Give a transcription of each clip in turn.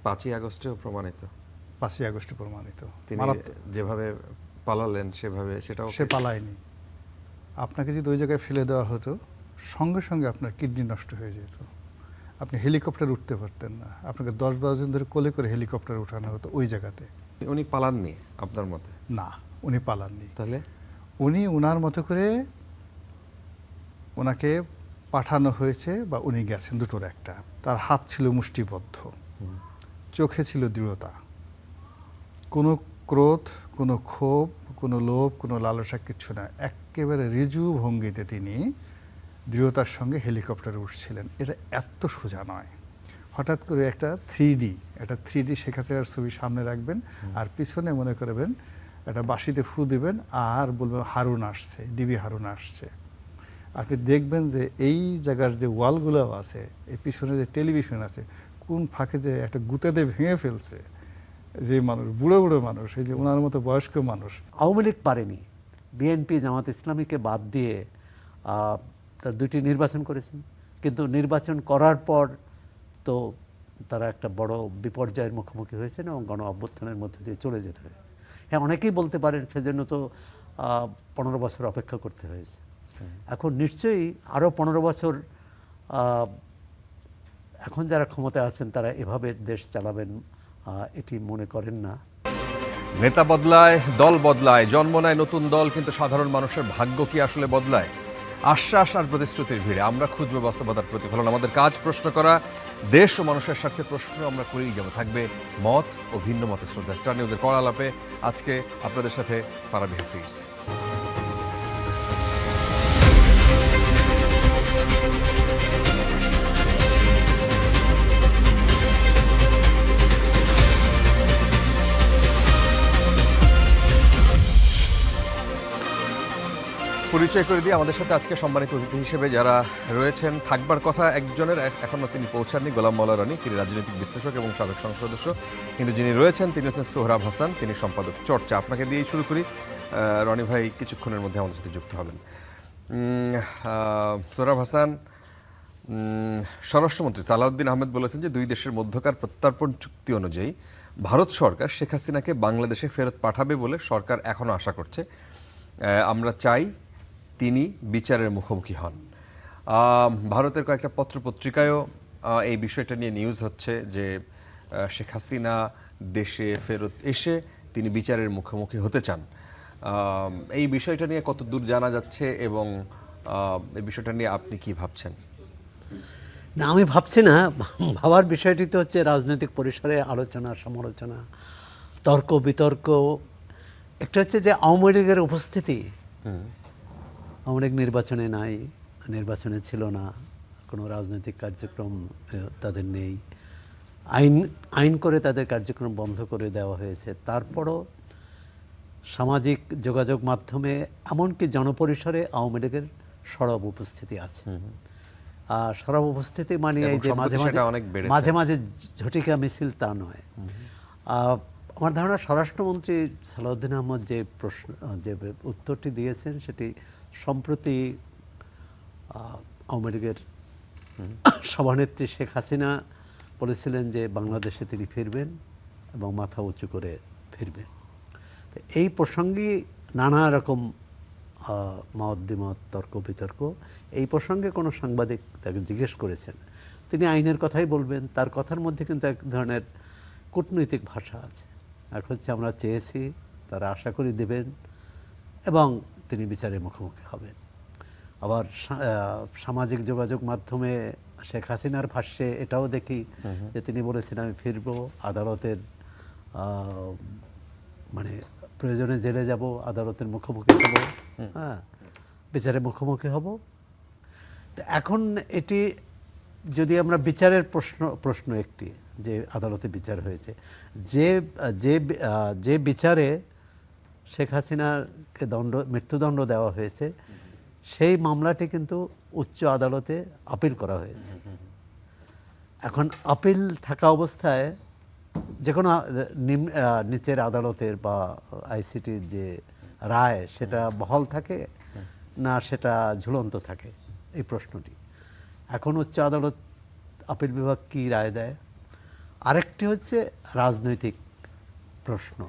5ই আগস্টেও প্রমাণিত। 5ই আগস্টে প্রমাণিত। তিনি যেভাবে পালালেন সেভাবে সেটাও সে পালায়নি। আপনাকে যদি ওই জায়গায় ফেলে দেওয়া হতো সঙ্গে সঙ্গে আপনার কিডনি নষ্ট হয়ে যেত, আপনি হেলিকপ্টার উঠতে পারতেন না, আপনাকে 10-12 দিন ধরে কোলে করে হেলিকপ্টার উঠানো হতো ওই জায়গাতে। উনি পালাননি আপনার মতে? না, উনি পালাননি। তাহলে উনি ওনার মতো করে ওনাকে পাঠানো হয়েছে বা উনি গেছেন, দুটোর একটা। তার হাত ছিল মুষ্টিবদ্ধ, চোখে ছিল দৃঢ়তা, কোনো ক্রোধ, কোনো ক্ষোভ, কোনো লোভ, কোনো লালসা কিচ্ছু না। একেবারে ঋজু ভঙ্গিতে তিনি দৃঢ়তার সঙ্গে হেলিকপ্টারে উঠছিলেন। এটা এত সোজা নয়। হঠাৎ করে একটা 3D শেখ হাসিনার ছবি সামনে রাখবেন আর পিছনে মনে করবেন একটা বাঁশিতে ফু দিবেন আর বলবেন হারুন আসছে, ডিবি হারুন আসছে। আপনি দেখবেন যে এই জায়গার যে ওয়ালগুলো আছে, এই পিছনে যে টেলিভিশন আছে, কোন ফাঁকে যে একটা গুঁতেতে ভেঙে ফেলছে যে মানুষ, বুড়ো বুড়ো মানুষ, এই যে ওনার মতো বয়স্ক মানুষ। আওয়ামী লীগ পারেনি, বিএনপি জামাত ইসলামীকে বাদ দিয়ে তার 2টি নির্বাচন করেছেন, কিন্তু নির্বাচন করার পর তো তারা একটা বড় বিপর্যয়ের মুখোমুখি হয়েছেন এবং গণ অভ্যুত্থানের মধ্যে দিয়ে চলে যেতে হয়েছে। হ্যাঁ, অনেকেই বলতে পারেন সেজন্য তো 15 বছর অপেক্ষা করতে হয়েছে। এখন নিশ্চয়ই আরও 15 বছর এখন যারা ক্ষমতায় আছেন তারা এভাবে দেশ চালাবেন এটি মনে করেন না। নেতা বদলায়, দল বদলায়, জন্ম নেয় নতুন দল, কিন্তু সাধারণ মানুষের ভাগ্য কি আসলে বদলায়? আশ্বাস আর প্রতিশ্রুতির ভিড়ে আমরা খুঁজবো বাস্তবতার প্রতিফলন। আমাদের কাজ প্রশ্ন করা, দেশ ও মানুষের স্বার্থে প্রশ্ন আমরা করেই যাব। থাকবে মত ও ভিন্ন মতের শ্রদ্ধা। স্টার নিউজের কড়া আলাপে আজকে আপনাদের সাথে ফারাবি হাফিজ। পরিচয় করে দিয়ে আমাদের সাথে আজকে সম্মানিত অতিথি হিসেবে যারা রয়েছেন, থাকবার কথা একজনের, এখনও তিনি পৌঁছাননি, গোলাম মাওলা রনি। তিনি রাজনৈতিক বিশ্লেষক এবং সাবেক সংসদ সদস্য, কিন্তু যিনি রয়েছেন তিনি হচ্ছেন সোহরাব হাসান, তিনি সম্পাদক চর্চা। আপনাকে দিয়েই শুরু করি। রনি ভাই কিছুক্ষণের মধ্যে আমাদের সাথে যুক্ত হবেন। সোহরাব হাসান, স্বরাষ্ট্রমন্ত্রী সালাউদ্দিন আহমেদ বলেছেন যে 2 দেশের মধ্যকার প্রত্যর্পণ চুক্তি অনুযায়ী ভারত সরকার শেখ হাসিনাকে বাংলাদেশে ফেরত পাঠাবে বলে সরকার এখনও আশা করছে। আমরা চাই তিনি বিচারের মুখোমুখি হন। ভারতের কয়েকটা পত্রপত্রিকায়ও এই বিষয়টা নিয়ে নিউজ হচ্ছে যে শেখ হাসিনা দেশে ফেরত এসে তিনি বিচারের মুখোমুখি হতে চান। এই বিষয়টা নিয়ে কত দূর জানা যাচ্ছে এবং এই বিষয়টা নিয়ে আপনি কি ভাবছেন? না, আমি ভাবছি না। ভাবার বিষয়টি তো হচ্ছে রাজনৈতিক পরিসরে আলোচনা, সমালোচনা, তর্ক বিতর্ক। একটা হচ্ছে যে আওয়ামী লীগের উপস্থিতি, আওয়ামী লীগ নির্বাচনে নাই, নির্বাচনে ছিল না, কোনো রাজনৈতিক কার্যক্রম তাদের নেই, আইন করে তাদের কার্যক্রম বন্ধ করে দেওয়া হয়েছে। তারপরও সামাজিক যোগাযোগ মাধ্যমে এমনকি জনপরিসরে আওয়ামী লীগের সরব উপস্থিতি আছে। আর সরব উপস্থিতি মানে এই যে মাঝে মাঝে ঝটিকা মিছিল তা নয়। আমার ধারণা স্বরাষ্ট্রমন্ত্রী সালাউদ্দিন আহমদ যে উত্তরটি দিয়েছেন সেটি সম্প্রতি আওয়ামী লীগের সভানেত্রী শেখ হাসিনা বলেছিলেন যে বাংলাদেশে তিনি ফিরবেন এবং মাথা উঁচু করে ফিরবেন। এই প্রসঙ্গে নানা রকম মত দ্বিমত, তর্ক বিতর্ক। এই প্রসঙ্গে কোনো সাংবাদিক তাকে জিজ্ঞেস করেছেন, তিনি আইনের কথাই বলবেন। তার কথার মধ্যে কিন্তু এক ধরনের কূটনৈতিক ভাষা আছে। এক হচ্ছে আমরা চেয়েছি, তারা আশা করি দেবেন এবং তিনি বিচারের মুখোমুখি হবেন। আবার সামাজিক যোগাযোগ মাধ্যমে শেখ হাসিনার ভাষ্যে এটাও দেখি যে তিনি বলেছেন আমি ফিরব, আদালতের মানে প্রয়োজনে জেলে যাব, আদালতের মুখোমুখি হব, হ্যাঁ, বিচারের মুখোমুখি হব। এখন এটি যদি আমরা বিচারের প্রশ্ন একটি যে আদালতে বিচার হয়েছে, যে বিচারে শেখ হাসিনাকে মৃত্যুদণ্ড দেওয়া হয়েছে, সেই মামলাটি কিন্তু উচ্চ আদালতে আপিল করা হয়েছে। এখন আপিল থাকা অবস্থায় যে কোনো নিচের আদালতের বা আইসিটির যে রায় সেটা বহাল থাকে না সেটা ঝুলন্ত থাকে, এই প্রশ্নটি। এখন উচ্চ আদালত আপিল বিভাগ কী রায় দেয়? আরেকটি হচ্ছে রাজনৈতিক প্রশ্ন।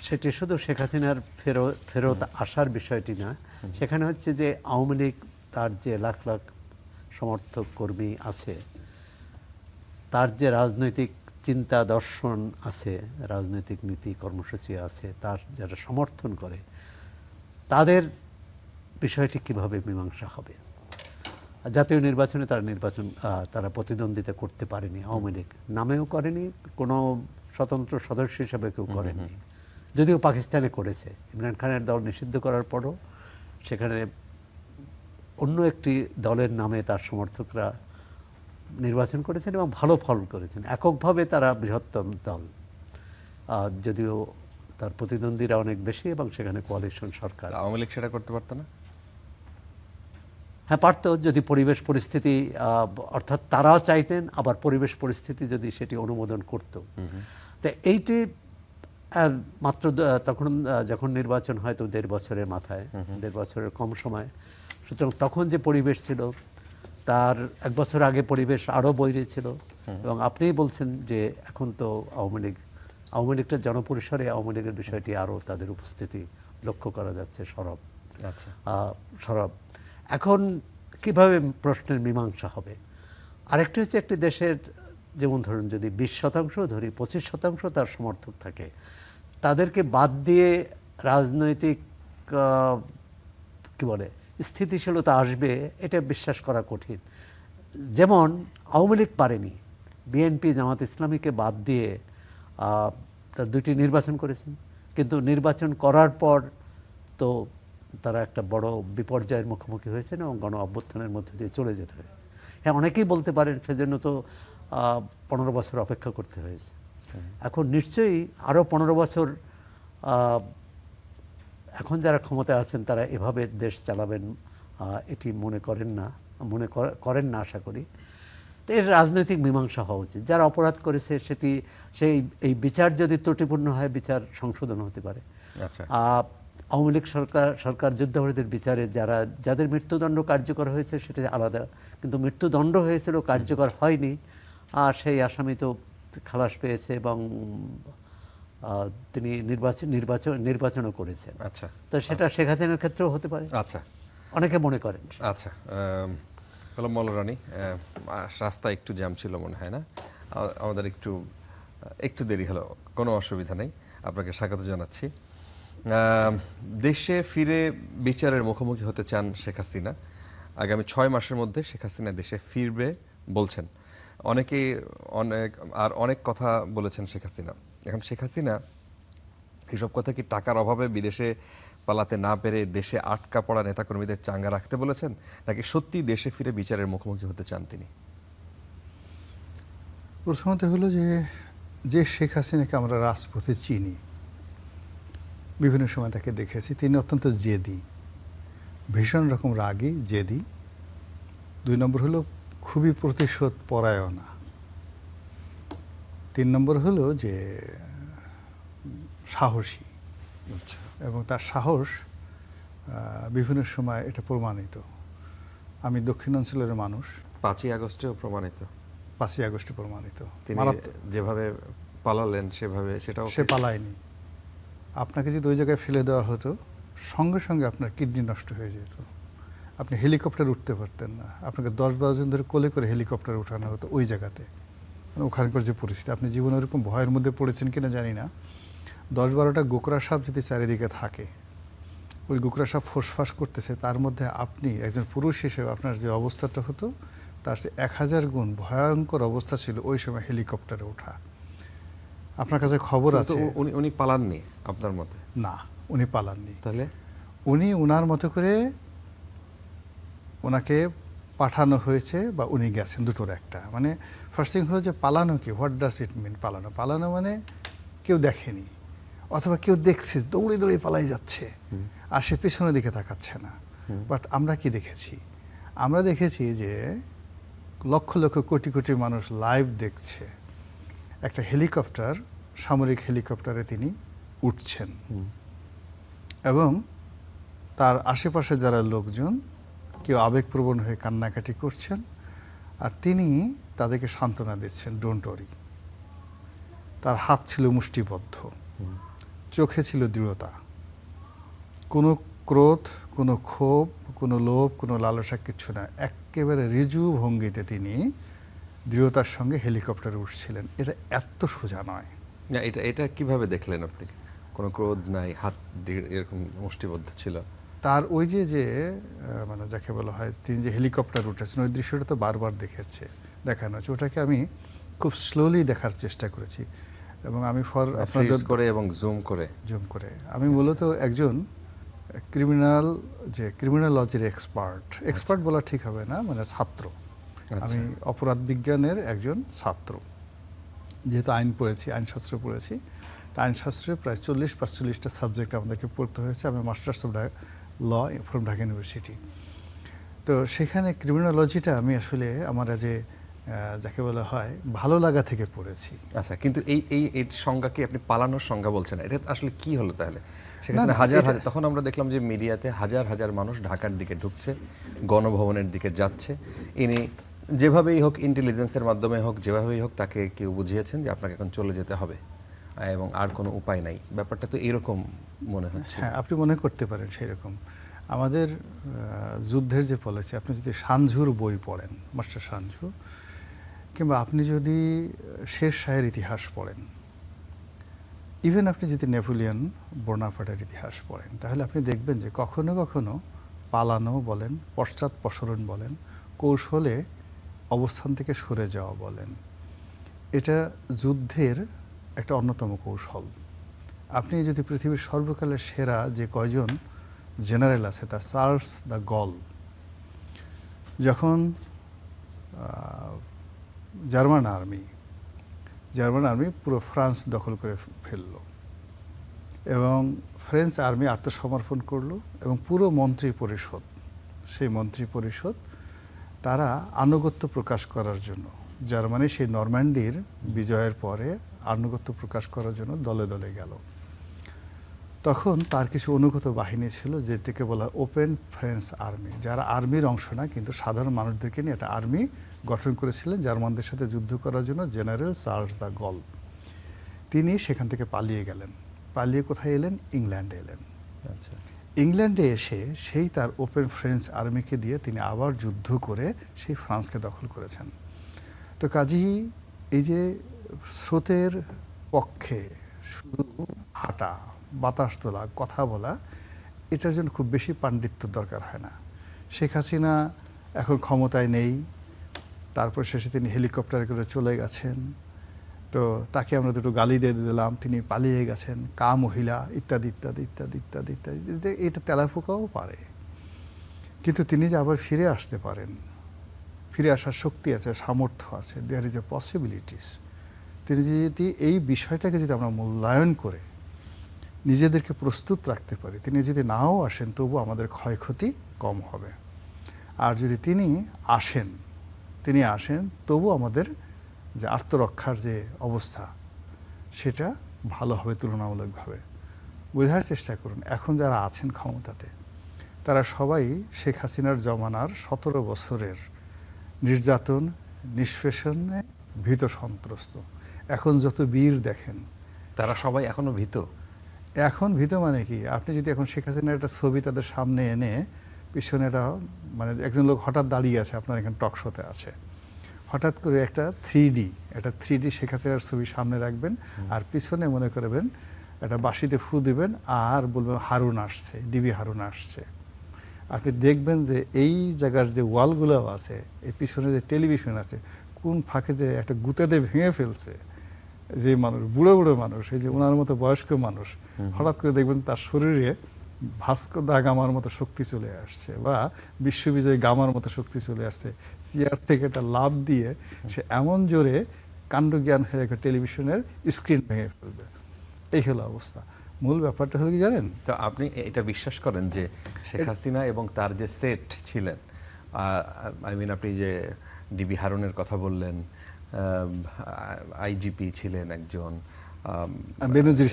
সেটি শুধু শেখ হাসিনার ফেরত আসার বিষয়টি না, সেখানে হচ্ছে যে আওয়ামী লীগ তার যে লাখ লাখ সমর্থক কর্মী আছে, তার যে রাজনৈতিক চিন্তা দর্শন আছে, রাজনৈতিক নীতি কর্মসূচি আছে, তার যারা সমর্থন করে, তাদের বিষয়টি কিভাবে মীমাংসা হবে। জাতীয় নির্বাচনে তারা প্রতিদ্বন্দ্বিতা করতে পারেনি, আওয়ামী লীগ নামেও করেনি, কোনো স্বতন্ত্র সদস্য হিসাবে কেউ করেনি, যদিও পাকিস্তানে করেছে। ইমরান খানের দল নিষিদ্ধ করার পরও সেখানে অন্য একটি দলের নামে তার সমর্থকরা নির্বাচন করেছেন এবং ভালো ফল করেছেন। এককভাবে তারা বৃহত্তম দল, যদিও তার প্রতিদ্বন্দ্বীরা অনেক বেশি এবং সেখানে কোয়ালিশন সরকার। আওয়ামী লীগ সেটা করতে পারতো না? হ্যাঁ, পারত, যদি পরিবেশ পরিস্থিতি, অর্থাৎ তারাও চাইতেন, আবার পরিবেশ পরিস্থিতি যদি সেটি অনুমোদন করত। তো এইটি মাত্র তখন যখন নির্বাচন হয়তো 1.5 বছরের মাথায়, 1.5 বছরের কম সময়, সুতরাং তখন যে পরিবেশ ছিল তার 1 বছর আগে পরিবেশ আরও বৈরী ছিল। এবং আপনিই বলছেন যে এখন তো আওয়ামী লীগটা জনপরিসরে আওয়ামী লীগের বিষয়টি আরও তাদের উপস্থিতি লক্ষ্য করা যাচ্ছে সরব। এখন কিভাবে প্রশ্নের মীমাংসা হবে? আরেকটি হচ্ছে একটি দেশের, যেমন ধরুন যদি 20% ধরি, 25% তার সমর্থক থাকে, তাদেরকে বাদ দিয়ে রাজনৈতিক কি বলে স্থিতিশীলতা আসবে এটা বিশ্বাস করা কঠিন। যেমন আওয়ামী লীগ পারেনি, বিএনপি জামাত ইসলামীকে বাদ দিয়ে তার 2টি নির্বাচন করেছেন, কিন্তু নির্বাচন করার পর তো তারা একটা বড় বিপর্যয়ের মুখোমুখি হয়েছেন এবং গণ অভ্যুত্থানের মধ্যে দিয়ে চলে যেতে হয়েছে। হ্যাঁ, অনেকেই বলতে পারেন সেজন্য তো 15 বছর অপেক্ষা করতে হয়েছে। এখন নিশ্চয়ই আরও 15 বছর এখন যারা ক্ষমতায় আছেন তারা এভাবে দেশ চালাবেন এটি মনে করেন না আশা করি। তো এর রাজনৈতিক মীমাংসা হওয়া উচিত। যারা অপরাধ করেছে এই বিচার যদি ত্রুটিপূর্ণ হয়, বিচার সংশোধন হতে পারে। আওয়ামী লীগ সরকার যুদ্ধাপরাধীদের বিচারে যাদের মৃত্যুদণ্ড কার্যকর হয়েছে সেটা আলাদা, কিন্তু মৃত্যুদণ্ড হয়েছিল, কার্যকর হয়নি, আর সেই আসামি তো খালাস পেয়েছে এবং তিনি নির্বাচনও করেছেন। তো সেটা শেখ হাসিনার ক্ষেত্রেও হতে পারে, অনেকে মনে করেন। গোলাম মাওলা রানী, রাস্তা একটু জ্যাম ছিল মনে হয় না, আমাদের একটু দেরি হলো, কোনো অসুবিধা নেই, আপনাকে স্বাগত জানাচ্ছি। দেশে ফিরে বিচারের মুখোমুখি হতে চান শেখ হাসিনা। আগামী 6 মাসের মধ্যে শেখ হাসিনা দেশে ফিরবে বলছেন অনেকেই, অনেক কথা বলেছেন শেখ হাসিনা। এখন শেখ হাসিনা এসব কথা কি টাকার অভাবে বিদেশে পালাতে না পেরে দেশে আটকা পড়া নেতাকর্মীদের চাঙ্গা রাখতে বলেছেন, নাকি সত্যি দেশে ফিরে বিচারের মুখোমুখি হতে চান তিনি? প্রথমত হলো যে শেখ হাসিনাকে আমরা রাজপথে চিনি, বিভিন্ন সময় তাকে দেখেছি, তিনি অত্যন্ত জেদি, ভীষণ রকম রাগী, জেদি। 2 নম্বর হলো খুবই প্রতিশোধ পরায়ণা। 3 নম্বর হলো যে সাহসী, এবং তার সাহস বিভিন্ন সময় এটা প্রমাণিত। আমি দক্ষিণাঞ্চলের মানুষ, 5ই আগস্টেও প্রমাণিত। 5ই আগস্টে প্রমাণিত। তিনি যেভাবে পালালেন সেটাও সে পালায়নি। আপনাকে যদি ওই জায়গায় ফেলে দেওয়া হতো, সঙ্গে সঙ্গে আপনার কিডনি নষ্ট হয়ে যেত, আপনি হেলিকপ্টার উঠতে পারতেন না, আপনাকে 10-12 জন ধরে কোলে করে হেলিকপ্টার উঠানো হতো ওই জায়গাতে। ওখানকার যে পরিস্থিতি, আপনি জীবনে ওরকম ভয়ের মধ্যে পড়েছেন কিনা জানি না, 10-12টা গোকরা সাপ যদি চারিদিকে থাকে, ওই গোকরা সাপ ফোঁসফাস করতেছে, তার মধ্যে আপনি একজন পুরুষ হিসেবে আপনার যে অবস্থাটা হতো তার চেয়ে 1000 গুণ ভয়ঙ্কর অবস্থা ছিল ওই সময় হেলিকপ্টারে ওঠা। আপনার কাছে খবর আছে? উনি পালাননি আপনার মতে? না, উনি পালাননি। তাহলে উনি ওনার মতো করে, ওনাকে পাঠানো হয়েছে বা উনি গেছেন, দুটোর একটা। মানে ফার্স্ট থিং হলো যে পালানো কি, হোয়াট ডাজ ইট মিন পালানো? পালানো মানে কেউ দেখেনি, অথবা কেউ দেখছে দৌড়ে দৌড়ে পালাই যাচ্ছে আর সে পেছনের দিকে তাকাচ্ছে না। বাট আমরা কি দেখেছি? আমরা দেখেছি যে লক্ষ লক্ষ কোটি কোটি মানুষ লাইভ দেখছে একটা হেলিকপ্টার, সামরিক হেলিকপ্টারে তিনি উঠছেন এবং তার আশেপাশে যারা লোকজন কেউ আবেগপ্রবণ হয়ে কান্নাকাটি করছেন, আর তিনি তাদেরকে সান্ত্বনা দিচ্ছেন, ডোন্ট ওয়ারি। তার হাত ছিল মুষ্টিবদ্ধ, চোখে ছিল দৃঢ়তা, কোনো ক্রোধ, কোনো ক্ষোভ, কোনো লোভ, কোনো লালসা কিচ্ছু না। একেবারে ঋজু ভঙ্গিতে তিনি দৃঢ়তার সঙ্গে হেলিকপ্টারে উঠছিলেন। এটা এত সোজা নয়। না, এটা কিভাবে দেখলেন আপনি? কোনো ক্রোধ নাই, হাত এরকম মুষ্টিবদ্ধ ছিল। তার ওই যে মানে যাকে বলা হয়, তিনি যে হেলিকপ্টার উঠেছেন, ওই দৃশ্যটা তো বারবার দেখানো হচ্ছে। ওটাকে আমি খুব স্লোলি দেখার চেষ্টা করেছি এবং আমি ফ্রিজ করে এবং জুম করে আমি মূলত একজন ক্রিমিনোলজির এক্সপার্ট বলা ঠিক হবে না, মানে ছাত্র। আমি অপরাধ বিজ্ঞানের একজন ছাত্র, যেহেতু আইনশাস্ত্র পড়েছি। তা আইনশাস্ত্রে প্রায় 40-45টা সাবজেক্ট আমাদেরকে পড়তে হয়েছে। আমি masters of law from Dhaka university. তো সেখানে ক্রিমিনোলজিটা আমি আসলে আমার যে যাকে বলা হয় ভালো লাগা থেকে পড়েছি। আচ্ছা, কিন্তু এই সংজ্ঞা কি আপনি পালানোর সংজ্ঞা বলছেন? এটা আসলে কি হলো তাহলে? সেখানে হাজার তখন আমরা দেখলাম যে মিডিয়াতে হাজার হাজার মানুষ ঢাকার দিকে ঢুকছে, গণভবনের দিকে যাচ্ছে। ইনি যেভাবেই হোক, ইন্টেলিজেন্সের মাধ্যমে হোক, যেভাবেই হোক, তাকে কেউ বুঝিয়েছেন যে আপনাকে এখন চলে যেতে হবে এবং আর কোনো উপায় নাই। ব্যাপারটা তো এরকম মনে হচ্ছে। হ্যাঁ, আপনি মনে করতে পারেন সেই রকম। আমাদের যুদ্ধের যে পলিসি, আপনি যদি সানঝুর বই পড়েন, মাস্টার সানঝু, কিংবা আপনি যদি শের শাহের ইতিহাস পড়েন, ইভেন আপনি যদি নেপোলিয়ন বোনাপার্টের ইতিহাস পড়েন, তাহলে আপনি দেখবেন যে কখনো কখনো পালানো বলেন, পশ্চাৎপসরণ বলেন, কৌশলে অবস্থান থেকে সরে যাওয়া বলেন, এটা যুদ্ধের একটা অন্যতম কৌশল। আপনি যদি পৃথিবীর সর্বকালের সেরা যে কয়জন জেনারেল আছে, তা চার্লস দ্য গল যখন জার্মান আর্মি পুরো ফ্রান্স দখল করে ফেলল এবং ফ্রেঞ্চ আর্মি আত্মসমর্পণ করলো এবং পুরো সেই মন্ত্রী পরিষদ তারা আনুগত্য প্রকাশ করার জন্য, জার্মানি সেই নরম্যান্ডির বিজয়ের পরে আনুগত্য প্রকাশ করার জন্য দলে দলে গেল। তখন তার কিছু অনুগত বাহিনী ছিল, যেটাকে বলা ওপেন ফ্রেঞ্চ আর্মি, যারা আর্মির অংশ না কিন্তু সাধারণ মানুষদেরকে নিয়ে একটা আর্মি গঠন করেছিলেন জার্মানদের সাথে যুদ্ধ করার জন্য জেনারেল চার্লস দ্য গল। তিনি সেখান থেকে পালিয়ে গেলেন। পালিয়ে কোথায় এলেন? ইংল্যান্ডে এলেন। আচ্ছা, ইংল্যান্ডে এসে সেই তার ওপেন ফ্রেঞ্চ আর্মিকে দিয়ে তিনি আবার যুদ্ধ করে সেই ফ্রান্সকে দখল করেছেন। তো কাজেই এই যে স্রোতের পক্ষে শুধু হাঁটা, বাতাস তোলা, কথা বলা, এটার জন্য খুব বেশি পাণ্ডিত্য দরকার হয় না। শেখ হাসিনা এখন ক্ষমতায় নেই, তারপর শেষে তিনি হেলিকপ্টারে করে চলে গেছেন। তো তাকে আমরা দুটো গালি দিয়ে দিলাম, তিনি পালিয়ে গেছেন, মহিলা ইত্যাদি ইত্যাদি ইত্যাদি ইত্যাদি ইত্যাদি। এটা তেলাপোকাও পারে, কিন্তু তিনি যে আবার ফিরে আসতে পারেন, ফিরে আসার শক্তি আছে, সামর্থ্য আছে, দেয়ার ইজ এ পসিবিলিটিস। তিনি যদি এই বিষয়টাকে যদি আমরা মূল্যায়ন করে নিজেদেরকে প্রস্তুত রাখতে পারি, তিনি যদি নাও আসেন তবু আমাদের ক্ষয়ক্ষতি কম হবে। আর যদি তিনি আসেন তবু আমাদের যে আত্মরক্ষার যে অবস্থা, সেটা ভালো হবে তুলনামূলকভাবে। বোঝার চেষ্টা করুন, এখন যারা আছেন ক্ষমতাতে, তারা সবাই শেখ হাসিনার জমানার 17 বছরের নির্যাতন, নিষ্পেষণে ভীত সন্ত্রস্ত। এখন যত বীর দেখেন, তারা সবাই এখনো ভীত। এখন ভীত মানে কি? আপনি যদি এখন শেখ হাসিনার একটা ছবি তাদের সামনে এনে, পিছনে একটা মানে একজন লোক হঠাৎ দাঁড়িয়ে আছে, আপনার এখানে টক শোতে আছে, হঠাৎ করে একটা 3D শেখ হাসিনার ছবি সামনে রাখবেন, আর পিছনে মনে করবেন একটা বাঁশিতে ফু দিবেন আর বলবেন হারুন আসছে, ডিবি হারুন আসছে। আপনি দেখবেন যে এই জায়গার যে ওয়ালগুলো আছে, এই পিছনে যে টেলিভিশন আছে, কোন ফাঁকে যে একটা গুঁতে দিয়ে ভেঙে ফেলছে যে মানুষ, বুড়ো বুড়ো মানুষ, এই যে ওনার মতো বয়স্ক মানুষ, হঠাৎ করে দেখবেন তার শরীরে ভাস্কো দা গামার মতো শক্তি চলে আসছে, বা বিশ্ববিজয় গামার মতো শক্তি চলে আসছে। চেয়ার থেকে একটা লাফ দিয়ে সে এমন জোরে কাণ্ডজ্ঞান হয়ে টেলিভিশনের স্ক্রিন ভেঙে ফেলবে। এই হলো অবস্থা। মূল ব্যাপারটা হলো কি জানেন? তো আপনি এটা বিশ্বাস করেন যে শেখ হাসিনা এবং তার যে সেট ছিলেন, আপনি যে ডিবি হারুনের কথা বললেন, আইজিপি ছিলেন একজন, বেনজির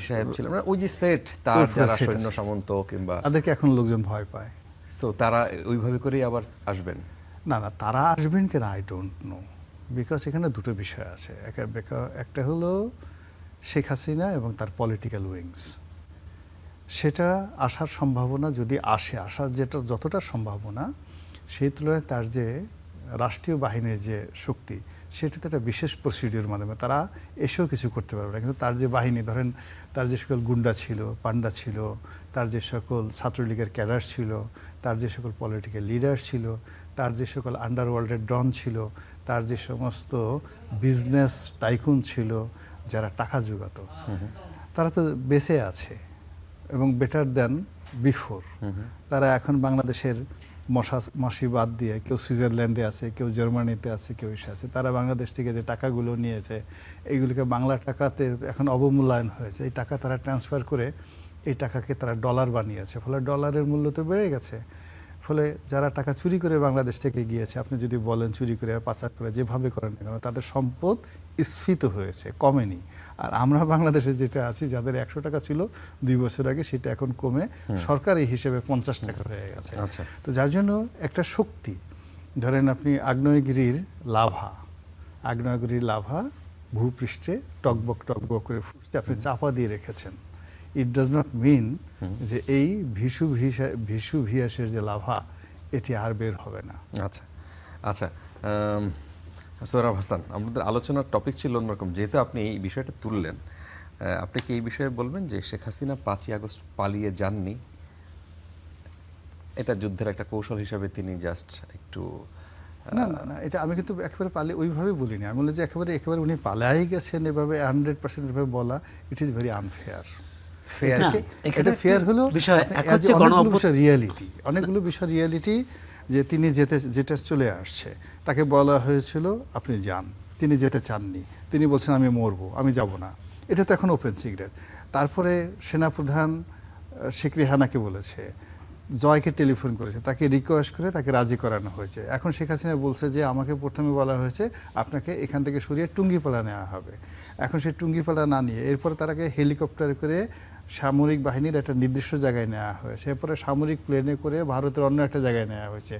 সাহেব ছিলেন, মানে ওই যে সেট, তার যারা সৈন্য সামন্ত কিংবা তাদেরকে এখন লোকজন ভয় পায়। সো তারা ওইভাবে করেই আবার আসবেন। না না, তারা আসবেন কিনা আই ডোন্ট নো, বিকজ এখানে দুটো বিষয় আছে। একটা হলো শেখ হাসিনা এবং তার পলিটিক্যাল উইংস, সেটা আসার সম্ভাবনা যদি আসার যতটা সম্ভাবনা, সেই তুলনায় তার যে রাষ্ট্রীয় বাহিনীর যে শক্তি, সেটা তো একটা বিশেষ প্রসিডিওর মাধ্যমে তারা এসেও কিছু করতে পারবে না। কিন্তু তার যে বাহিনী, ধরেন তার যে সকল গুন্ডা ছিল, পান্ডা ছিল, তার যে সকল ছাত্রলীগের ক্যাডার ছিল, তার যে সকল পলিটিক্যাল লিডার ছিল, তার যে সকল আন্ডারওয়ার্ল্ডের ডন ছিল, তার যে সমস্ত বিজনেস টাইকুন ছিল যারা টাকা জোগাতো, তারা তো বেঁচে আছে এবং বেটার দেন বিফোর। তারা এখন বাংলাদেশের মাসি বাদ দিয়ে কেউ সুইজারল্যান্ডে আছে, কেউ জার্মানিতে আছে, কেউ এসে আছে। তারা বাংলাদেশ থেকে যে টাকাগুলো নিয়েছে, এইগুলিকে বাংলা টাকাতে এখন অবমূল্যায়ন হয়েছে। এই টাকা তারা ট্রান্সফার করে এই টাকাকে তারা ডলার বানিয়েছে, ফলে ডলারের মূল্য তো বেড়ে গেছে। ফলে যারা টাকা চুরি করে বাংলাদেশ থেকে গিয়েছে, আপনি যদি বলেন চুরি করে পাচার করে যেভাবে করেন না কেন, তাদের সম্পদ স্ফীত হয়েছে, কমেনি। আর আমরা বাংলাদেশে যেটা আছি, যাদের 100 টাকা ছিল 2 বছর আগে, সেটা এখন কমে সরকারি হিসেবে 50 টাকা হয়ে গেছে। তো যার জন্য একটা শক্তি, ধরেন আপনি আগ্নেয়গিরির লাভা ভূপৃষ্ঠে টকবক টকবক করে ফুটছে, আপনি চাপা দিয়ে রেখেছেন। ইট ডাজ নট মিন যে এই ভিসুভিয়াসের যে লাভা, এটি আর বের হবে না। আচ্ছা আচ্ছা, সোহরাব হাসান, আমাদের আলোচনার টপিক ছিল অন্যরকম, যেহেতু আপনি এই বিষয়টা তুললেন, আপনি কি এই বিষয়ে বলবেন যে শেখ হাসিনা 5ই আগস্ট পালিয়ে যাননি, এটা যুদ্ধের একটা কৌশল হিসাবে তিনি জাস্ট একটু না না না, এটা আমি কিন্তু একেবারে ওইভাবে বলিনি। আমি বলি যে একেবারে উনি পালাই গেছেন এভাবে 100% এভাবে বলা, ইট ইজ ভেরি আনফেয়ার। এটা ফেয়ার হলো অনেকগুলো বিষয় রিয়ালিটি, যে তিনি যেটা চলে আসছে, তাকে বলা হয়েছিল আপনি যান, তিনি যেতে চাননি, তিনি বলছেন আমি মরবো, আমি যাব না, এটা তো এখন ওপেন সিক্রেট। তারপরে সেনাপ্রধান শেখ রেহানাকে বলেছে, জয়কে টেলিফোন করেছে, তাকে রিকোয়েস্ট করে তাকে রাজি করানো হয়েছে। এখন শেখ হাসিনা বলছে যে আমাকে প্রথমে বলা হয়েছে আপনাকে এখান থেকে সরিয়ে টুঙ্গিপাড়া নেওয়া হবে। এখন সেই টুঙ্গিপাড়া না নিয়ে এরপরে তারাকে হেলিকপ্টারে করে সামরিক বাহিনীর একটা নির্দিষ্ট জায়গায় নেওয়া হয়েছে, এরপরে সামরিক প্লেনে করে ভারতের অন্য একটা জায়গায় নেওয়া হয়েছে।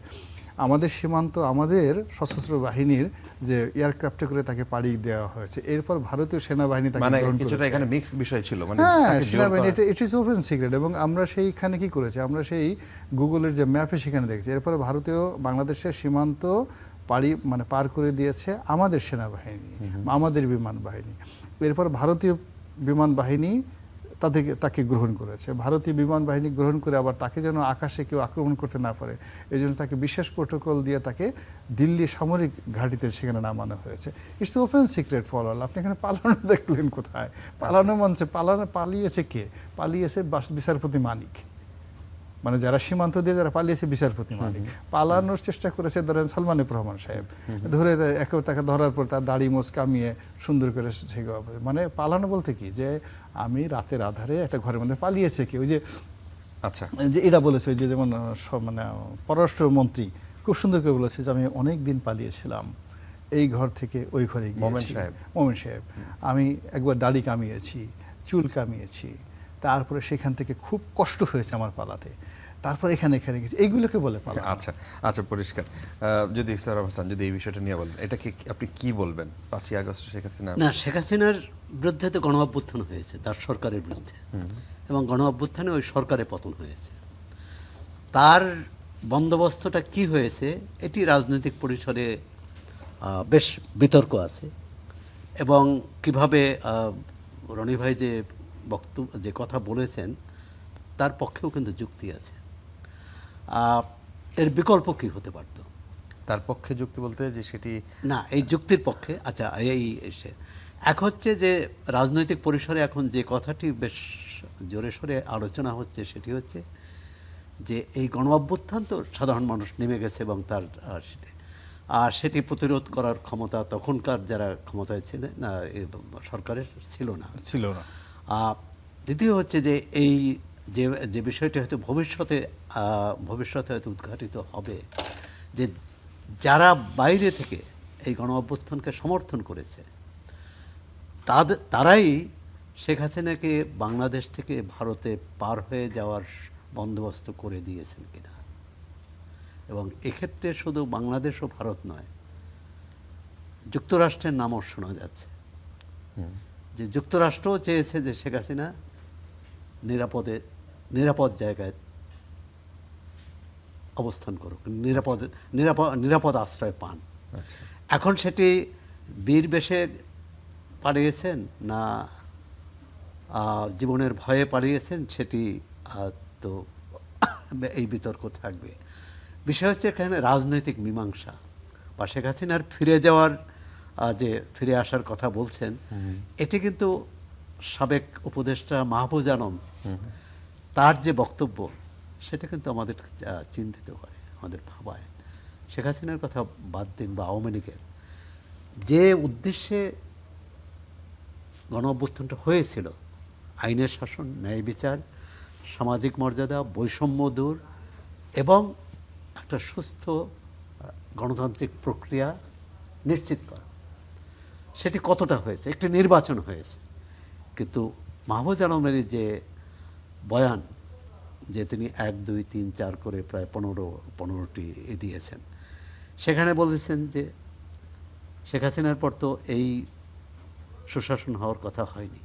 আমাদের সীমান্ত, আমাদের সশস্ত্র বাহিনীর যে এয়ারক্রাফটে করে তাকে পাড়ি দেওয়া হয়েছে, এরপর ভারতীয় সেনাবাহিনী তাকে গ্রহণ করেছে। এখানে মিক্স বিষয় ছিল, হ্যাঁ, সেনাবাহিনী, ইট ইজ ওপেন সিক্রেট। এবং আমরা সেইখানে কি করেছি, আমরা সেই গুগলের যে ম্যাপে সেখানে দেখছি, এরপরে ভারতীয় বাংলাদেশের সীমান্ত পার করে দিয়েছে আমাদের সেনাবাহিনী, আমাদের বিমান বাহিনী। এরপর ভারতীয় বিমান বাহিনী তাকে গ্রহণ করেছে। ভারতীয় বিমান বাহিনী গ্রহণ করে আবার তাকে যেন আকাশে কেউ আক্রমণ করতে না পারে, এই জন্য তাকে বিশেষ প্রোটোকল দিয়ে তাকে দিল্লি সামরিক ঘাঁটিতে সেখানে নামানো হয়েছে। It's open secret for all. আপনি এখানে পালানো দেখলেন কোথায়? পালানো মঞ্চে পালিয়েছে কে? পালিয়েছে বিচারপতি মানিক, মানে যারা সীমান্ত দিয়ে যারা পালিয়েছে বিচারপতি মালিক। পালানোর চেষ্টা করেছে ধরেন সালমানুর রহমান সাহেব, ধরে তাকে ধরার পর তার দাড়ি মোচ কামিয়ে সুন্দর করে, মানে পালানো বলতে কি, যে আমি রাতের আধারে একটা ঘরের মধ্যে পালিয়েছে কি, ওই যে আচ্ছা, যে এরা বলেছে, ওই যে যেমন মানে পররাষ্ট্রমন্ত্রী খুব সুন্দর করে বলেছে যে আমি অনেক দিন পালিয়েছিলাম, এই ঘর থেকে ওই ঘরে গিয়েছি। মোমেন সাহেব, আমি একবার দাড়ি কামিয়েছি, চুল কামিয়েছি, তারপরে সেখান থেকে খুব কষ্ট হয়েছে আমার পালাতে, তারপর এখানে গেছি, এইগুলোকে বলে পালা। আচ্ছা আচ্ছা, পরিষ্কার। যদি সোহরাব হাসান যদি এই বিষয়টা নিয়ে বলেন, এটা কি আপনি কি বলবেন? 5ই আগস্ট শেখ হাসিনা, না, শেখ হাসিনার বিরুদ্ধে তো গণ অভ্যুত্থান হয়েছে তার সরকারের বিরুদ্ধে, এবং গণ অভ্যুত্থানে ওই সরকারে পতন হয়েছে। তার বন্দোবস্তটা কি হয়েছে এটি রাজনৈতিক পরিসরে বেশ বিতর্ক আছে, এবং কিভাবে রনি ভাই যে কথা বলেছেন তার পক্ষেও কিন্তু যুক্তি আছে। এর বিকল্প কি হতে পারত? তার পক্ষে যুক্তি বলতে যে সেটি না, এই যুক্তির পক্ষে, আচ্ছা, এক হচ্ছে যে রাজনৈতিক পরিসরে এখন যে কথাটি বেশ জোরে সোরে আলোচনা হচ্ছে, সেটি হচ্ছে যে এই গণ অভ্যুত্থান তো সাধারণ মানুষ নেমে গেছে, এবং তার সেটি প্রতিরোধ করার ক্ষমতা তখনকার যারা ক্ষমতায় ছিলেন না, সরকারের ছিল না। দ্বিতীয় হচ্ছে যে এই যে বিষয়টি হয়তো ভবিষ্যতে হয়তো উদ্ঘাটিত হবে, যে যারা বাইরে থেকে এই গণ অভ্যুত্থানকে সমর্থন করেছে তারাই শেখ হাসিনাকে বাংলাদেশ থেকে ভারতে পার হয়ে যাওয়ার বন্দোবস্ত করে দিয়েছেন কিনা, এবং এক্ষেত্রে শুধু বাংলাদেশ ও ভারত নয়, যুক্তরাষ্ট্রের নামও শোনা যাচ্ছে, যে যুক্তরাষ্ট্রও চেয়েছে যে শেখ হাসিনা নিরাপদ জায়গায় অবস্থান করুক, নিরাপদ আশ্রয় পান। আচ্ছা। এখন সেটি বীর বেশে পালিয়েছেন না জীবনের ভয়ে পালিয়েছেন, সেটি তো এই বিতর্ক থাকবে। বিষয় হচ্ছে এখানে রাজনৈতিক মীমাংসা বা শেখ হাসিনার যে ফিরে আসার কথা বলছেন, এটি কিন্তু সাবেক উপদেষ্টা মাহফুজ আলম তার যে বক্তব্য, সেটা কিন্তু আমাদের চিন্তিত করে, আমাদের ভাবায়। শেখ হাসিনার কথা বাদ দিন বা আওয়ামী লীগের যে উদ্দেশ্যে গণ অভ্যুত্থানটা হয়েছিল, আইনের শাসন, ন্যায় বিচার, সামাজিক মর্যাদা, বৈষম্য দূর এবং একটা সুস্থ গণতান্ত্রিক প্রক্রিয়া নিশ্চিত করা, সেটি কতটা হয়েছে? একটি নির্বাচন হয়েছে, কিন্তু মাহফুজ আলমের যে বয়ান, যে তিনি 1, 2, 3, 4 করে প্রায় 15টি দিয়েছেন, সেখানে বলেছেন যে শেখ হাসিনার পর তো এই সুশাসন হওয়ার কথা হয়নি,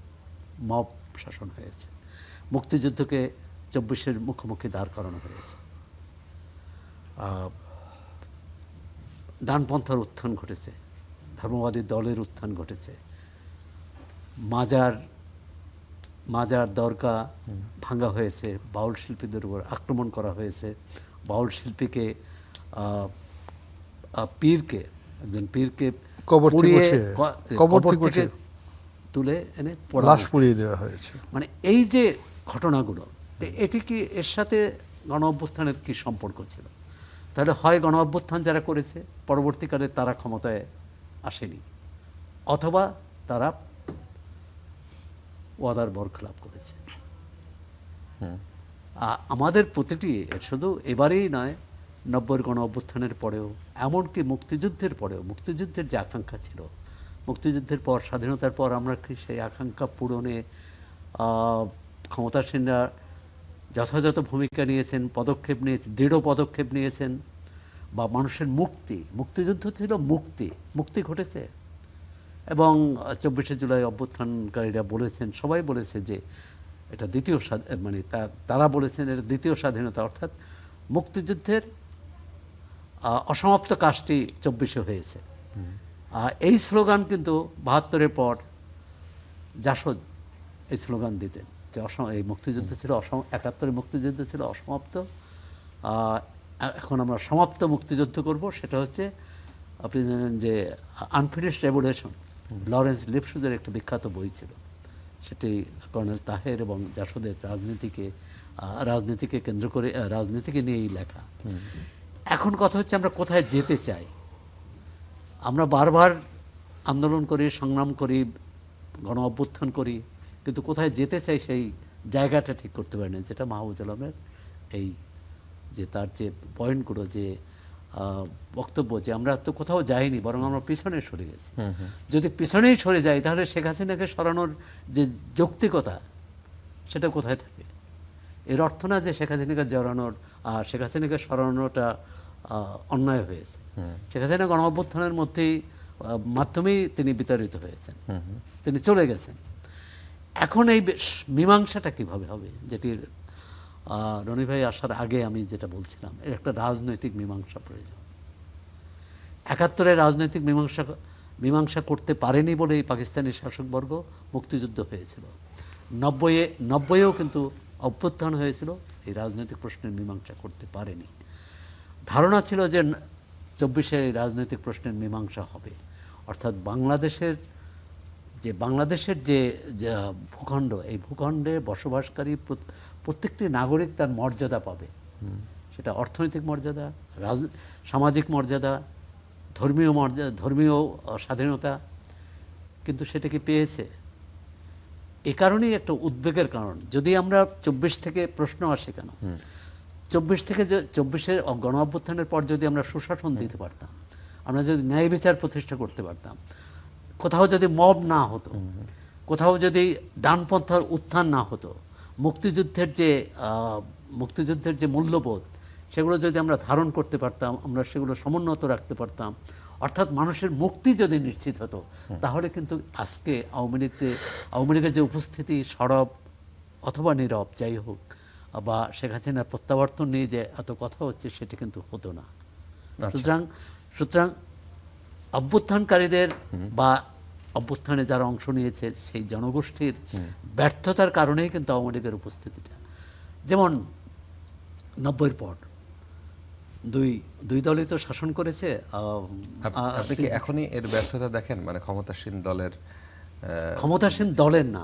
মব শাসন হয়েছে, মুক্তিযুদ্ধকে 24-এর মুখোমুখি দাঁড় করানো হয়েছে, ডানপন্থার উত্থান ঘটেছে, ধর্মবাদী দলের উত্থান ঘটেছে, মাজার দরগা ভাঙা হয়েছে, বাউল শিল্পীদের উপর আক্রমণ করা হয়েছে, বাউল শিল্পীকে একজন পীরকে কবর থেকে তুলে এনে লাশ পুড়িয়ে দেওয়া হয়েছে। মানে এই যে ঘটনাগুলো, এটি কি এর সাথে গণ অভ্যুত্থানের কি সম্পর্ক ছিল? তাহলে হয় গণ অভ্যুত্থান যারা করেছে পরবর্তীকালে তারা ক্ষমতায় আসেনি, অথবা তারা ওয়াদার বরখলাপ করেছে। আমাদের প্রতিটি, শুধু এবারেই নয়, 90-এর গণ অভ্যুত্থানের পরেও, এমনকি মুক্তিযুদ্ধের পরেও, মুক্তিযুদ্ধের যে আকাঙ্ক্ষা ছিল, মুক্তিযুদ্ধের পর, স্বাধীনতার পর আমরা কি সেই আকাঙ্ক্ষা পূরণে ক্ষমতাসীনরা যথাযথ ভূমিকা নিয়েছেন, পদক্ষেপ নিয়েছেন, দৃঢ় পদক্ষেপ নিয়েছেন, বা মানুষের মুক্তিযুদ্ধ ছিল মুক্তি ঘটেছে। এবং 24শে জুলাই অভ্যুত্থানকারীরা বলেছেন, সবাই বলেছে যে এটা তারা বলেছেন এটা দ্বিতীয় স্বাধীনতা, অর্থাৎ মুক্তিযুদ্ধের অসমাপ্ত কাজটি 24শে হয়েছে। এই স্লোগান কিন্তু 72-এর পর জাসদ এই স্লোগান দিতেন যে এই মুক্তিযুদ্ধ ছিল 71-এর মুক্তিযুদ্ধ ছিল অসমাপ্ত, এখন আমরা সমাপ্ত মুক্তিযুদ্ধ করব। সেটা হচ্ছে, আপনি জানেন যে আনফিনিশড রেভলিউশন, লরেন্স লিপসুজের একটা বিখ্যাত বই ছিল, সেটি কর্নেল তাহের এবং জাসদের রাজনীতিকে কেন্দ্র করে, রাজনীতিকে নিয়েই লেখা। এখন কথা হচ্ছে আমরা কোথায় যেতে চাই। আমরা বারবার আন্দোলন করি, সংগ্রাম করি, গণ অভ্যুত্থান করি, কিন্তু কোথায় যেতে চাই সেই জায়গাটা ঠিক করতে পারি না, যেটা মাহফুজ আলমের এই যে তার যে পয়েন্টগুলো, যে বক্তব্য, যে আমরা তো কোথাও যাইনি, বরং আমরা পিছনে সরে গেছি। যদি পিছনেই সরে যাই, তাহলে শেখ হাসিনাকে সরানোর যে যৌক্তিকতা, সেটা কোথায় থাকে? এর অর্থ না যে শেখ হাসিনাকে সরানোটা অন্যায় হয়েছে। শেখ হাসিনা গণ অভ্যুত্থানের মাধ্যমেই তিনি বিতাড়িত হয়েছেন, তিনি চলে গেছেন। এখন এই মীমাংসাটা কিভাবে হবে, যেটির রনি ভাই আসার আগে আমি যেটা বলছিলাম, এর একটা রাজনৈতিক মীমাংসা প্রয়োজন। 71-এর রাজনৈতিক মীমাংসা করতে পারেনি বলেই পাকিস্তানি শাসকবর্গ মুক্তিযুদ্ধ হয়েছিল। 90-এও কিন্তু অভ্যুত্থান হয়েছিল, এই রাজনৈতিক প্রশ্নের মীমাংসা করতে পারেনি। ধারণা ছিল যে 24-এ এই রাজনৈতিক প্রশ্নের মীমাংসা হবে, অর্থাৎ বাংলাদেশের যে ভূখণ্ড, এই ভূখণ্ডে বসবাসকারী প্রত্যেকটি নাগরিক তার মর্যাদা পাবে। সেটা অর্থনৈতিক মর্যাদা, সামাজিক মর্যাদা, ধর্মীয় স্বাধীনতা, কিন্তু সেটা কি পেয়েছে? এ কারণেই একটা উদ্বেগের কারণ। যদি আমরা 24 থেকে প্রশ্ন আসে কেন, 24-এর গণ অভ্যুত্থানের পর যদি আমরা সুশাসন দিতে পারতাম, আমরা যদি ন্যায় বিচার প্রতিষ্ঠা করতে পারতাম, কোথাও যদি মব না হতো, কোথাও যদি ডানপন্থার উত্থান না হতো, মুক্তিযুদ্ধের যে মূল্যবোধ, সেগুলো যদি আমরা ধারণ করতে পারতাম, আমরা সেগুলো সমুন্নত রাখতে পারতাম, অর্থাৎ মানুষের মুক্তি যদি নিশ্চিত হতো, তাহলে কিন্তু আজকে আওয়ামী লীগের যে উপস্থিতি সরব অথবা নীরব যাই হোক, বা শেখ হাসিনার প্রত্যাবর্তন নিয়ে যে এত কথা হচ্ছে সেটি কিন্তু হতো না। সুতরাং অভ্যুত্থানকারীদের বা অভ্যুত্থানে যারা অংশ নিয়েছে সেই জনগোষ্ঠীর ব্যর্থতার কারণেই কিন্তু আওয়ামী লীগের উপস্থিতিটা, যেমন 90-এর পর দুই দলই তো শাসন করেছে। আপনি কি এখনই এর ব্যর্থতা দেখেন, মানে ক্ষমতাসীন দলের না,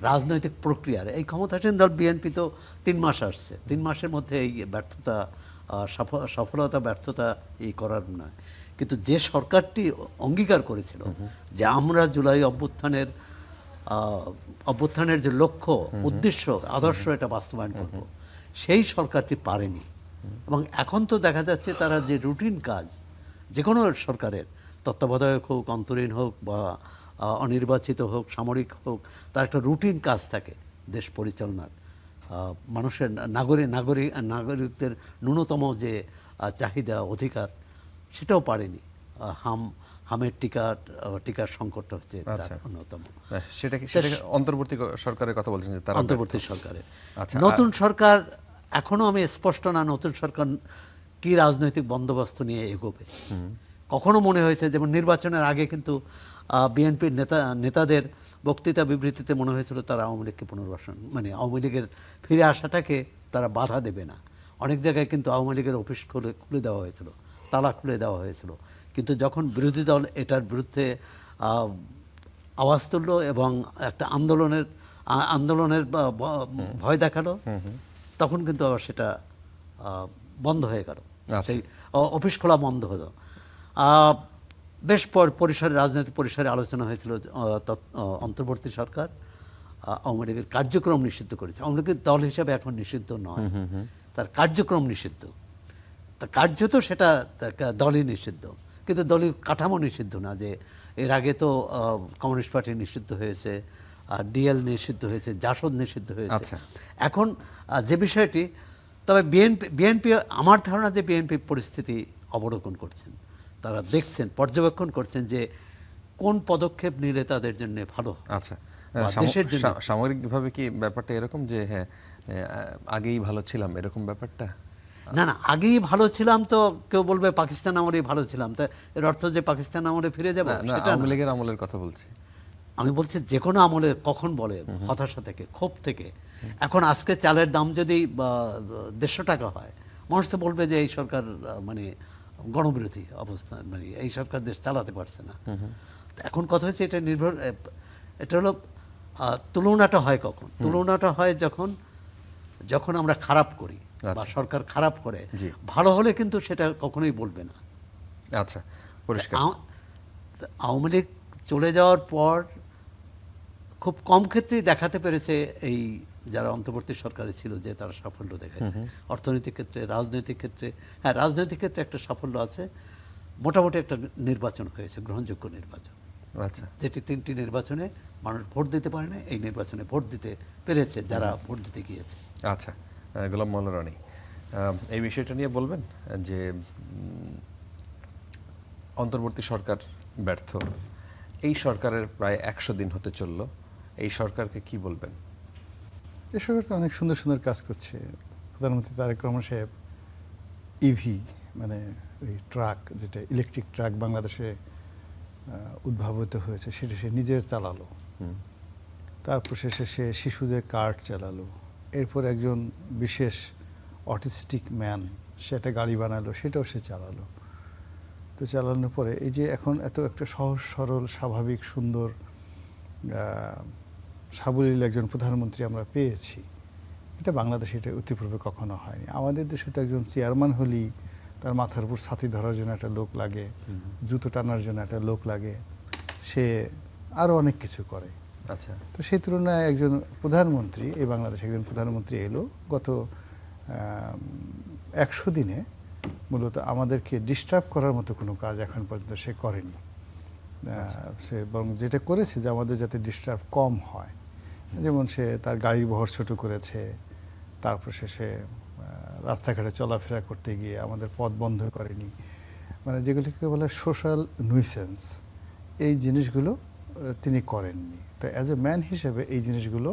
রাজনৈতিক প্রক্রিয়ার। এই ক্ষমতাসীন দল বিএনপি তো 3 মাস আসছে, 3 মাসের মধ্যে এই ব্যর্থতা, সফলতা ব্যর্থতা এই করার নয়। কিন্তু যে সরকারটি অঙ্গীকার করেছিল যে আমরা জুলাই অভ্যুত্থানের যে লক্ষ্য, উদ্দেশ্য, আদর্শ এটা বাস্তবায়ন করব, সেই সরকারটি পারেনি। এবং এখন তো দেখা যাচ্ছে তারা যে রুটিন কাজ, যে কোনো সরকারের তত্ত্বাবধায়ক হোক, অন্তরীণ হোক বা অনির্বাচিত হোক, সামরিক হোক, তার একটা রুটিন কাজ থাকে দেশ পরিচালনার। মানুষের নাগরিকদের ন্যূনতম যে চাহিদা, অধিকার, সেটাও পারেনি। হামের টিকার সংকটটা হচ্ছে তার অন্যতম। সেটা অন্তর্বর্তী সরকারের কথা বলছেন যে তারা অন্তর্বর্তী সরকারের। নতুন সরকার এখনো আমি স্পষ্ট না নতুন সরকার কি রাজনৈতিক বন্দোবস্ত নিয়ে এগোবে। কখনো মনে হয়েছে, যেমন নির্বাচনের আগে কিন্তু বিএনপির নেতাদের বক্তৃতা বিবৃতিতে মনে হয়েছিল তারা আওয়ামী লীগকে পুনর্বাসন, মানে আওয়ামী লীগের ফিরে আসাটাকে তারা বাধা দেবে না। অনেক জায়গায় কিন্তু আওয়ামী লীগের অফিস খুলে দেওয়া হয়েছিল, তালা খুলে দেওয়া হয়েছিল। কিন্তু যখন বিরোধী দল এটার বিরুদ্ধে আওয়াজ তুলল এবং একটা আন্দোলনের ভয় দেখালো, তখন কিন্তু আবার সেটা বন্ধ হয়ে গেল, সেই অফিস খোলা বন্ধ হলো। বেশ রাজনৈতিক পরিসরে আলোচনা হয়েছিল। অন্তর্বর্তী সরকার আওয়ামী লীগের কার্যক্রম নিষিদ্ধ করেছে। আওয়ামী লীগের দল হিসাবে এখন নিষিদ্ধ নয়, তার কার্যক্রম নিষিদ্ধ। তা কার্যত সেটা দলই নিষিদ্ধ, কিন্তু দলীয় কাঠামো নিষিদ্ধ না। যে এর আগে তো কমিউনিস্ট পার্টি নিষিদ্ধ হয়েছে, ডিএল নিষিদ্ধ হয়েছে, জাসদ নিষিদ্ধ হয়েছে। এখন যে বিষয়টি, তবে বিএনপি আমার ধারণা যে বিএনপি পরিস্থিতি অবলোকন করছেন, তারা দেখছেন, পর্যবেক্ষণ করছেন যে কোন পদক্ষেপ নিলে তাদের জন্য ভালো। আচ্ছা, সামগ্রিকভাবে কি ব্যাপারটা এরকম যে হ্যাঁ আগেই ভালো ছিলাম, এরকম ব্যাপারটা? না, আগেই ভালো ছিলাম তো কেউ বলবে পাকিস্তান আমলেই ভালো ছিলাম, তা এর অর্থ যে পাকিস্তান আমলে ফিরে যাবে সেটা। আওয়ামী লীগের আমলের কথা বলছি আমি, বলছি যে কোনো আমলে কখন বলে হতাশা থেকে, ক্ষোভ থেকে। এখন আজকে চালের দাম যদি 150 টাকা হয়, মানুষ তো বলবে যে এই সরকার মানে গণবিরোধী অবস্থান, মানে এই সরকার দেশ চালাতে পারছে না। এখন কথা হচ্ছে এটা হলো তুলনাটা হয় কখন? তুলনাটা হয় যখন আমরা খারাপ করি বা সরকার খারাপ করে। ভালো হলে কিন্তু সেটা কখনোই বলবে না। আচ্ছা, পরিষ্কার। আওয়ামী লীগ চলে যাওয়ার পর খুব কম ক্ষেত্রেই দেখাতে পেরেছে এই যারা অন্তর্বর্তী সরকারে ছিল যে তারা সাফল্য দেখাচ্ছে অর্থনৈতিক ক্ষেত্রে, রাজনৈতিক ক্ষেত্রে। হ্যাঁ, রাজনৈতিক ক্ষেত্রে একটা সাফল্য আছে, মোটামুটি একটা নির্বাচন হয়েছে, গ্রহণযোগ্য নির্বাচন। আচ্ছা, যেটি 3টি নির্বাচনে মানুষ ভোট দিতে পারে না, এই নির্বাচনে ভোট দিতে পেরেছে যারা ভোট দিতে গিয়েছে। আচ্ছা, গোলাম মোল্লা রনি, এই বিষয়টা নিয়ে বলবেন যে অন্তর্বর্তী সরকার ব্যর্থ, এই সরকারের প্রায় 100 দিন হতে চলল, এই সরকারকে কি বলবেন? এই সরকার তো অনেক সুন্দর সুন্দর কাজ করছে। প্রধানমন্ত্রী তারেক রহমান সাহেব ইভি, মানে ওই ট্রাক, যেটা ইলেকট্রিক ট্রাক বাংলাদেশে উদ্ভাবিত হয়েছে, সেটা সে নিজে চালালো। তারপর শেষে সে শিশুদের কার্ড চালালো। এরপর একজন বিশেষ অটিস্টিক ম্যান, সে একটা গাড়ি বানালো, সেটাও সে চালালো। তো চালানোর পরে এই যে এখন এত একটা সহজ সরল স্বাভাবিক সুন্দর সাবলীল একজন প্রধানমন্ত্রী আমরা পেয়েছি, এটা বাংলাদেশে এটা অতিপূর্বে কখনো হয়নি। আমাদের দেশে তো একজন চেয়ারম্যান হলেই তার মাথার উপর ছাতি ধরার জন্য একটা লোক লাগে, জুতো টানার জন্য একটা লোক লাগে, সে আরও অনেক কিছু করে। আচ্ছা, তো সেই তুলনায় একজন প্রধানমন্ত্রী, এই বাংলাদেশে একজন প্রধানমন্ত্রী এলো গত 100 দিনে, মূলত আমাদেরকে ডিস্টার্ব করার মতো কোনো কাজ এখন পর্যন্ত সে করেনি। সে বরং যেটা করেছে যে আমাদের যাতে ডিস্টার্ব কম হয়, যেমন সে তার গাড়ির বহর ছোট করেছে, তারপর সে রাস্তাঘাটে চলাফেরা করতে গিয়ে আমাদের পথ বন্ধ করেনি, মানে যেগুলিকে বলে সোশ্যাল নুইসেন্স, এই জিনিসগুলো তিনি করেননি। তো অ্যাজ এ ম্যান হিসেবে এই জিনিসগুলো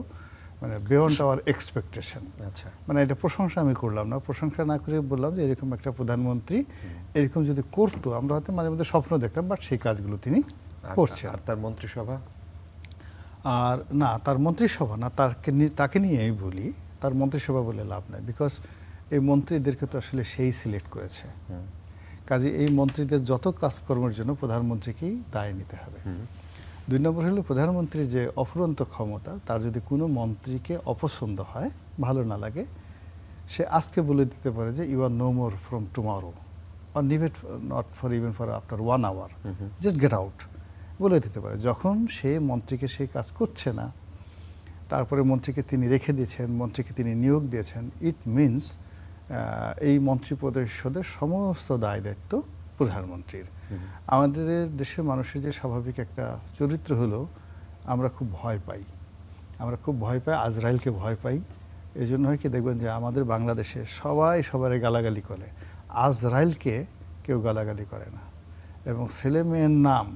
মানে বিয়ন্ড আওয়ার এক্সপেকটেশন। আচ্ছা, মানে এটা প্রশংসা আমি করলাম না, প্রশংসা না করে বললাম যে এরকম একটা প্রধানমন্ত্রী এরকম যদি করতো আমরা হয়তো মাঝে মধ্যে স্বপ্ন দেখতাম, বাট সেই কাজগুলো তিনি করছেন। আর তার মন্ত্রিসভা? আর না, তার মন্ত্রিসভা না, তাকে নিয়েই বলি, তার মন্ত্রিসভা বলে লাভ নাই, বিকজ এই মন্ত্রীদেরকে তো আসলে সেই সিলেক্ট করেছে। কাজে এই মন্ত্রীদের যত কাজকর্মের জন্য প্রধানমন্ত্রীকেই দায় নিতে হবে। 2 নম্বর হলো প্রধানমন্ত্রীর যে অফুরন্ত ক্ষমতা, তার যদি কোনো মন্ত্রীকে অপছন্দ হয়, ভালো না লাগে, সে আজকে বলে দিতে পারে যে you are no more from tomorrow, or leave it not for even for after 1 hour, just get out বলে দিতে পারে। যখন সে মন্ত্রীকে সেই কাজ করছে না, তারপরে মন্ত্রীকে তিনি রেখে দিয়েছেন, মন্ত্রীকে তিনি নিয়োগ দিয়েছেন, ইট মিনস এই মন্ত্রী পরিষদের সমস্ত দায় দায়িত্ব প্রধানমন্ত্রীর। আমাদের দেশের মানুষের যে স্বাভাবিক একটা চরিত্র হলো, আমরা খুব ভয় পাই, আজরাইলকে ভয় পাই। এই জন্য হয় কি, দেখবেন যে আমাদের বাংলাদেশে সবাই সবারে গালাগালি করে, আজরাইলকে কেউ গালাগালি করে না। এবং ছেলে মেয়ের নাম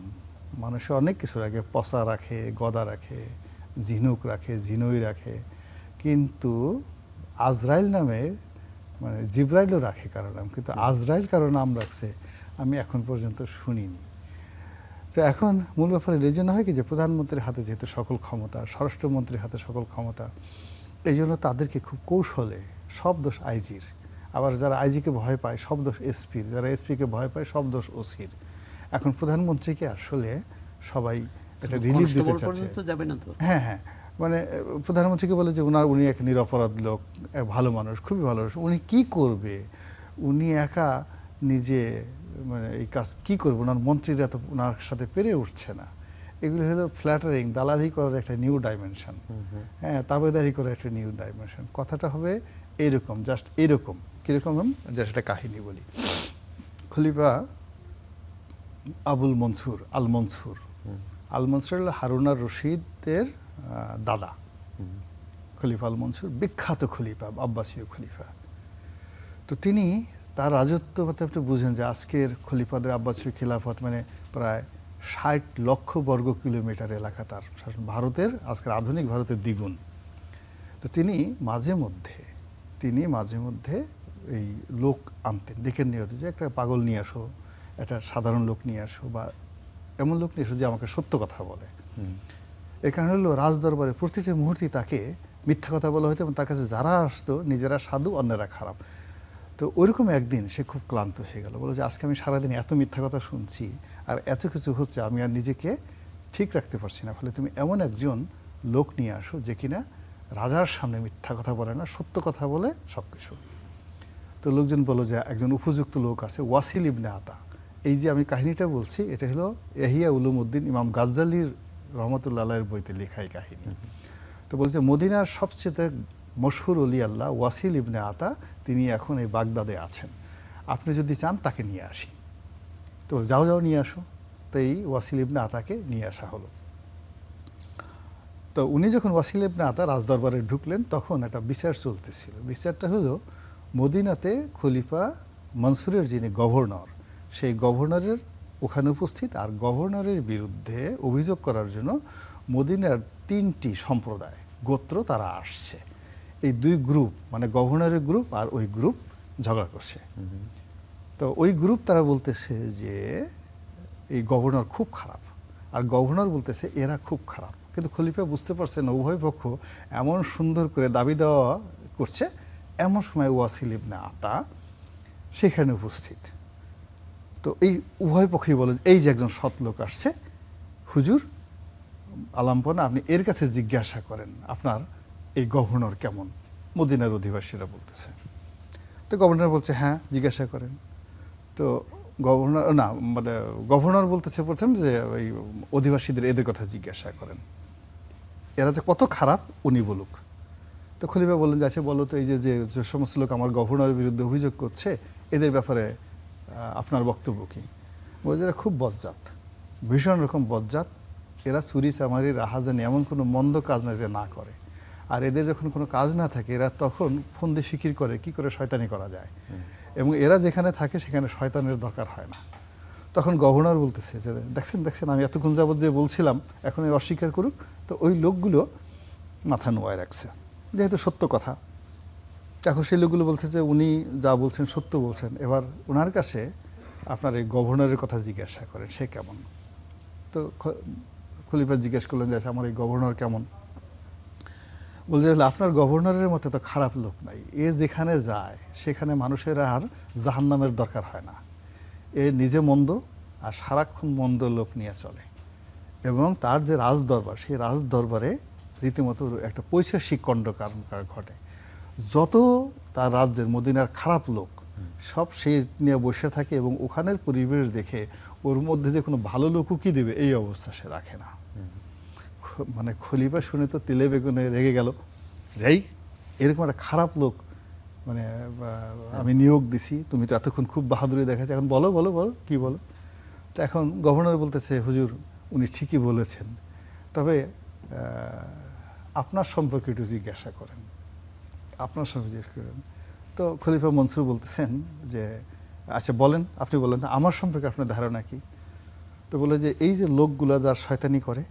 মানুষের অনেক কিছু রাখে, পচা রাখে, গদা রাখে, ঝিনুক রাখে, ঝিনুই রাখে, কিন্তু আজরাইল নামে মানে জিব্রাইলও রাখে কারো নাম, কিন্তু আজরাইল কারো নাম রাখছে আমি এখন পর্যন্ত শুনিনি। তো এখন মূল ব্যাপারে এই জন্য হয় কি, যে প্রধানমন্ত্রীর হাতে যেহেতু সকল ক্ষমতা, স্বরাষ্ট্রমন্ত্রীর হাতে সকল ক্ষমতা, এই জন্য তাদেরকে খুব কৌশলে সব দোষ আইজির, আবার যারা আইজিকে ভয় পায় সব দোষ এসপির, যারা এসপিকে ভয় পায় সব দোষ ওসির। এখন প্রধানমন্ত্রীকে আসলে সবাই একটা রিলিফ দিতে চাচ্ছে। যাবে না তো? হ্যাঁ হ্যাঁ, মানে প্রধানমন্ত্রীকে বলে যে উনি এক নিরপরাধ লোক, এক ভালো মানুষ, খুবই ভালো মানুষ, উনি কি করবে, উনি একা নিজে মানে এই কাজ কি করবে, ওনার মন্ত্রীরা তো ওনার সাথে পেরে উঠছে না। এগুলো হলো ফ্ল্যাটারিং, দালালি করার একটা নিউ ডাইমেনশন, হ্যাঁ, তাবেদারি করার একটা নিউ ডাইমেনশন। কথাটা হবে এইরকম, জাস্ট এইরকম। কীরকম? জাস্ট একটা কাহিনী বলি। খলিফা আবুল মনসুর আল মনসুর হারুন আর রশিদের দাদা খলিফা আল মনসুর, বিখ্যাত খলিফা, আব্বাসীয় খলিফা। তো তিনি তার রাজত্ব মতো আপনি বুঝেন যে আজকের খলিফাদের আব্বাসীয় খিলাফত মানে প্রায় 60 লক্ষ বর্গ কিলোমিটার এলাকা তার শাসন, ভারতের আজকের আধুনিক ভারতের দ্বিগুণ। তো তিনি মাঝে মধ্যে এই লোক আনতেন, ডেকে নিয়ে হতো যে একটা পাগল নিয়ে আসো, একটা সাধারণ লোক নিয়ে আসো, বা এমন লোক নিয়ে এসো যে আমাকে সত্য কথা বলে। এর কারণ হলো রাজদরবারে প্রতিটি মুহূর্তে তাকে মিথ্যা কথা বলা হতো, এবং তার কাছে যারা আসতো নিজেরা সাধু, অন্যরা খারাপ। তো ওইরকম একদিন সে খুব ক্লান্ত হয়ে গেল, বলে যে আজকে আমি সারাদিন এত মিথ্যা কথা শুনছি আর এত কিছু হচ্ছে, আমি আর নিজেকে ঠিক রাখতে পারছি না, ফলে তুমি এমন একজন লোক নিয়ে আসো যে কিনা রাজার সামনে মিথ্যা কথা বলে না, সত্য কথা বলে সব কিছু। তো লোকজন বলো যে একজন উপযুক্ত লোক আছে, ওয়াসিল ইবনে আতা। এই যে আমি কাহিনীটা বলছি, এটা হলো ইহইয়া উলুমউদ্দিন ইমাম গাজ্জালির রহমতুল্লাহ আলাইহির বইতে লেখা এই কাহিনী। তো বলছে মদিনার সবচেয়ে মশহুর অলি আল্লাহ ওয়াসিল ইবনে আতা, তিনি এখন এই বাগদাদে আছেন, আপনি যদি চান তাকে নিয়ে আসি। তো যাও নিয়ে আসো। তো এই ওয়াসিল ইবনে আতাকে নিয়ে আসা হলো। তো উনি যখন ওয়াসিল ইবনে আতা রাজদরবারে ঢুকলেন, তখন একটা বিচার চলতেছিল। বিচারটা হলো মদিনাতে খলিফা মনসুরের যিনি গভর্নর, সেই গভর্নরের ওখানে উপস্থিত, আর গভর্নরের বিরুদ্ধে অভিযোগ করার জন্য মদিনার 3টি সম্প্রদায়, গোত্র তারা আসছে। এই 2 গ্রুপ, মানে গভর্নরের গ্রুপ আর ওই গ্রুপ ঝগড়া করছে। তো ওই গ্রুপ তারা বলতেছে যে এই গভর্নর খুব খারাপ, আর গভর্নর বলতেছে এরা খুব খারাপ। কিন্তু খলিফা বুঝতে পারছেন উভয় পক্ষ এমন সুন্দর করে দাবি দেওয়া করছে, এমন সময় ওয়াসিল ইবনে আতা সেখানে উপস্থিত। তো এই উভয় পক্ষই বলে এই যে একজন সৎ লোক আসছে, হুজুর আলাম্পনা, আপনি এর কাছে জিজ্ঞাসা করেন আপনার এই গভর্নর কেমন। মদিনার অধিবাসীরা বলতেছে। তো গভর্নর বলছে হ্যাঁ জিজ্ঞাসা করেন। তো গভর্নর বলতেছে প্রথম যে ওই অধিবাসীদের এদের কথা জিজ্ঞাসা করেন, এরা যে কত খারাপ উনি বলুক। তো খলিফা বললেন যে আচ্ছা বলো তো, এই যে সমস্ত লোক আমার গভর্নরের বিরুদ্ধে অভিযোগ করছে, এদের ব্যাপারে আপনার বক্তব্য কী? বলছে এরা খুব বজ্জাত, ভীষণ রকম বজ্জাত, এরা চুরি চামারি রাহাজানি এমন কোনো মন্দ কাজ নয় যে না করে। আর এদের যখন কোনো কাজ না থাকে এরা তখন ফোন দিয়ে ফিকির করে কি করে শয়তানি করা যায়, এবং এরা যেখানে থাকে সেখানে শয়তানের দরকার হয় না। তখন গভর্নর বলতেছে যে দেখছেন আমি এতক্ষণ যাবত যে বলছিলাম এখন এই অস্বীকার করুক, তো ওই লোকগুলো মাথা নোয়ায় রাখছে যেহেতু সত্য কথা। এখন সেই লোকগুলো বলছে যে উনি যা বলছেন সত্য বলছেন, এবার ওনার কাছে আপনার এই গভর্নরের কথা জিজ্ঞাসা করেন সে কেমন। তো খলিফা জিজ্ঞেস করলেন যে আচ্ছা, আমার এই গভর্নর কেমন। বলছে আপনার গভর্নরের মতো তো খারাপ লোক নাই, এ যেখানে যায় সেখানে মানুষের আর জাহান্নামের দরকার হয় না। এ নিজে মন্দ আর সারাক্ষণ মন্দ লোক নিয়ে চলে, এবং তার যে রাজদরবার সেই রাজদরবারে রীতিমতো একটা পৈশাসিক কাণ্ডকারণ ঘটে। যত তার রাজ্যের মদিনার খারাপ লোক সব সে নিয়ে বসে থাকে, এবং ওখানের পরিবেশ দেখে ওর মধ্যে যে কোনো ভালো লোকও কি দেবে এই অবস্থা সে রাখে না। মানে খলিফা শুনে তো তিলে বেগুনে রেগে গেল, এরকম একটা খারাপ লোক মানে আমি নিয়োগ দিছি, তুমি তো এতক্ষণ খুব বাহাদুরি দেখাচ্ছ, এখন বলো বলো বলো কি বলো। তো এখন গভর্নর বলতেছে হুজুর উনি ঠিকই বলেছেন, তবে আপনার সম্পর্কে একটু জিজ্ঞাসা করেন, আপনার সম্পর্কে জিজ্ঞাসা করেন। তো খলিফা মনসুর বলতেছেন যে আচ্ছা বলেন, আপনি বলেন আমার সম্পর্কে আপনার ধারণা কি। তো বলে যে এই যে লোকগুলো যার শয়তানি করে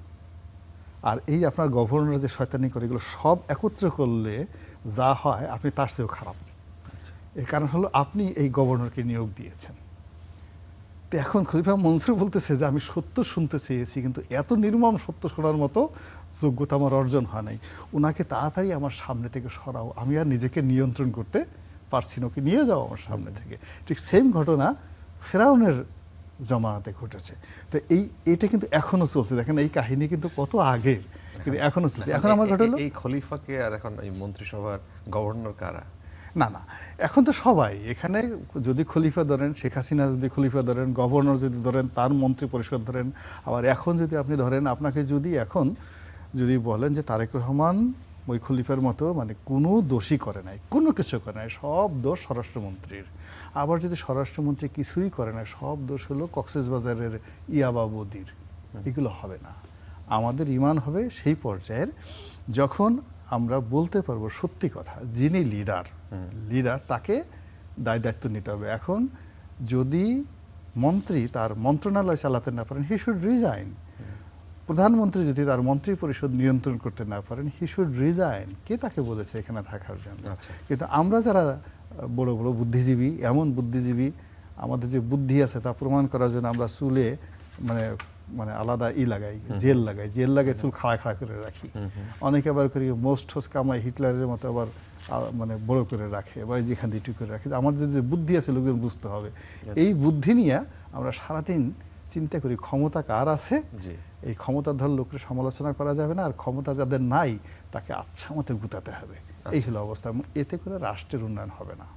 আর এই আপনার গভর্নর যে শয়তানি করে, এগুলো সব একত্র করলে যা হয় আপনি তার চেয়েও খারাপ। এর কারণ হলো আপনি এই গভর্নরকে নিয়োগ দিয়েছেন। তো এখন খলিফা মনসুর বলতেছে যে আমি সত্য শুনতে চেয়েছি, কিন্তু এত নির্মম সত্য শোনার মতো যোগ্যতা আমার অর্জন হয় নাই, ওনাকে তাড়াতাড়ি আমার সামনে থেকে সরাও, আমি আর নিজেকে নিয়ন্ত্রণ করতে পারছি না, ওকে নিয়ে যাও আমার সামনে থেকে। ঠিক সেম ঘটনা ফেরাউনের জমানাতে ঘটেছে। তো এইটা কিন্তু এখনো চলছে, দেখেন এই কাহিনী কিন্তু কত আগে, কিন্তু এখনো চলছে। এখন আমার ঘটলো এই খলিফাকে আর এখন এই মন্ত্রিসভার গভর্নর কারা? না না, এখন তো সবাই এখানে, যদি খলিফা ধরেন, শেখ হাসিনা যদি খলিফা ধরেন, গভর্নর যদি ধরেন, তার মন্ত্রী পরিষদ ধরেন, আবার এখন যদি আপনি ধরেন, আপনাকে যদি এখন যদি বলেন যে তারেক রহমান ওই খলিফার মতো মানে কোনো দোষই করে নাই, কোনো কিছু করে নাই, সব দোষ স্বরাষ্ট্রমন্ত্রীর, আবার যদি স্বরাষ্ট্রমন্ত্রী কিছুই করে না সব দোষ হলো কক্সবাজারের ইয়াবা বদির, এগুলো হবে না। আমাদের ঈমান হবে সেই পর্যায়ের যখন আমরা বলতে পারবো সত্যি কথা, যিনি লিডার তাকে দায় দায়িত্ব নিতে হবে। এখন যদি মন্ত্রী তার মন্ত্রণালয় চালাতে না পারেন, হি শুড রিজাইন। প্রধানমন্ত্রী যদি তার মন্ত্রী পরিষদ নিয়ন্ত্রণ করতে না পারেন, হি শুড রিজাইন। কে তাকে বলেছে এখানে থাকার জন্য? কিন্তু আমরা যারা বড় বড় বুদ্ধিজীবী, এমন বুদ্ধিজীবী, আমাদের যে বুদ্ধি আছে তা প্রমাণ করার জন্য আমরা চুলে মানে মানে আলাদা লাগাই, জেল লাগাই, চুল খাড়া খাড়া করে রাখি। অনেকে আবার করি মোস্ট ঠোস কামাই হিটলারের মতো আবার মানে বড় করে রাখে, বা যেখান দিয়ে করে রাখে। আমাদের যে বুদ্ধি আছে লোকজন বুঝতে হবে। এই বুদ্ধি নিয়ে আমরা সারাদিন চিন্তা করি ক্ষমতা কার আছে, এই ক্ষমতার ধর লোকের সমালোচনা করা যাবে না, আর ক্ষমতা যাদের নাই তাকে আচ্ছা মতো গুতাতে হবে। এই হলো অবস্থা, এতে করে রাষ্ট্রের উন্নয়ন হবে না।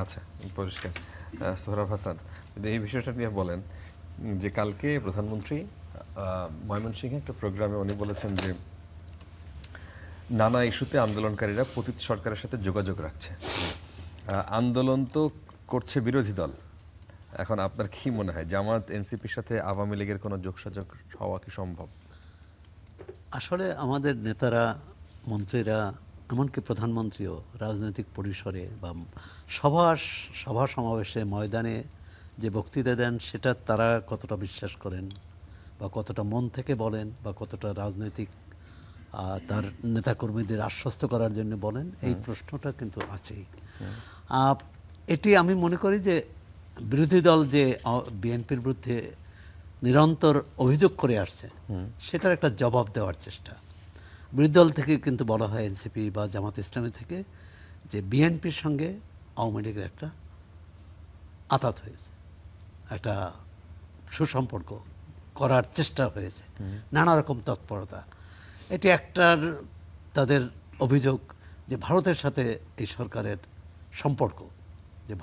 আচ্ছা, পরিষ্কার। সোহরাব হাসান, এই বিষয়টা নিয়ে বলেন যে কালকে প্রধানমন্ত্রী ময়মনসিংহে একটা প্রোগ্রামে উনি বলেছেন যে নানা ইস্যুতে আন্দোলনকারীরা পতিত সরকারের সাথে যোগাযোগ রাখছে। আন্দোলন তো করছে বিরোধী দল, এখন আপনার কি মনে হয় জামাত এনসিপির সাথে আওয়ামী লীগের কোনো যোগসাযোগ হওয়া কি সম্ভব? আসলে আমাদের নেতারা, মন্ত্রীরা, এমনকি প্রধানমন্ত্রীও রাজনৈতিক পরিসরে বা সভা সমাবেশে ময়দানে যে বক্তৃতা দেন সেটা তারা কতটা বিশ্বাস করেন বা কতটা মন থেকে বলেন বা কতটা রাজনৈতিক তার নেতাকর্মীদের আশ্বস্ত করার জন্য বলেন, এই প্রশ্নটা কিন্তু আছেই। এটি আমি মনে করি যে বিরোধী দল যে বিএনপির বিরুদ্ধে নিরন্তর অভিযোগ করে আসছে সেটার একটা জবাব দেওয়ার চেষ্টা। বিরোধী দল থেকে কিন্তু বলা হয়, এনসিপি বা জামাত ইসলামী থেকে, যে বিএনপির সঙ্গে আওয়ামী লীগের একটা আঁতাত হয়েছে, একটা সুসম্পর্ক করার চেষ্টা হয়েছে, নানা রকম তৎপরতা। এটি একটার তাদের অভিযোগ যে ভারতের সাথে এই সরকারের সম্পর্ক, যে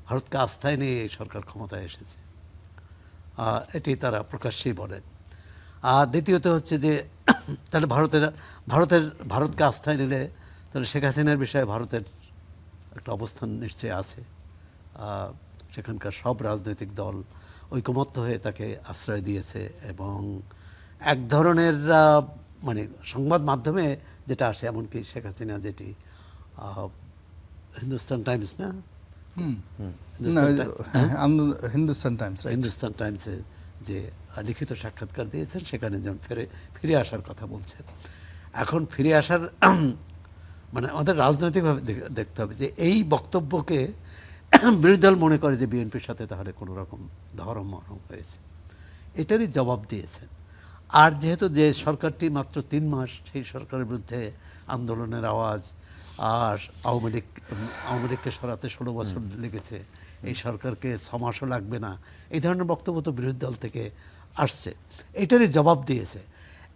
ভারতকে আস্থায় নিয়ে এই সরকার ক্ষমতায় এসেছে, এটি তারা প্রকাশ্যেই বলেন। আর দ্বিতীয়ত হচ্ছে যে তাহলে ভারতকে আস্থায় নিলে তাহলে শেখ হাসিনার বিষয়ে ভারতের একটা অবস্থান নিশ্চয়ই আছে। সেখানকার সব রাজনৈতিক দল ঐকমত্য হয়ে তাকে আশ্রয় দিয়েছে, এবং এক ধরনের মানে সংবাদ মাধ্যমে যেটা আসে, এমনকি শেখ হাসিনা যেটি হিন্দুস্তান টাইমস না না, হিন্দুস্তান টাইম- হ্যাঁ, হিন্দুস্তান টাইমস, রাইট। হিন্দুস্তান টাইমসে যে লিখিত সাক্ষাৎকার দিয়েছেন, সেখানে যেমন ফিরে আসার কথা বলছেন। এখন ফিরে আসার মানে আমাদের রাজনৈতিকভাবে দেখতে হবে যে এই বক্তব্যকে বিরোধী দল মনে করে যে বিএনপির সাথে তাহলে কোনো রকম ধরম মরম হয়েছে, এটারই জবাব দিয়েছেন। আর যেহেতু যে সরকারটি মাত্র 3 মাস, সেই সরকারের বিরুদ্ধে আন্দোলনের আওয়াজ, আর আওয়ামী লীগকে সরাতে 16 বছর লেগেছে, এই সরকারকে 6 মাসও লাগবে না, এই ধরনের বক্তব্য তো বিরোধী দল থেকে আসছে, এটারই জবাব দিয়েছে।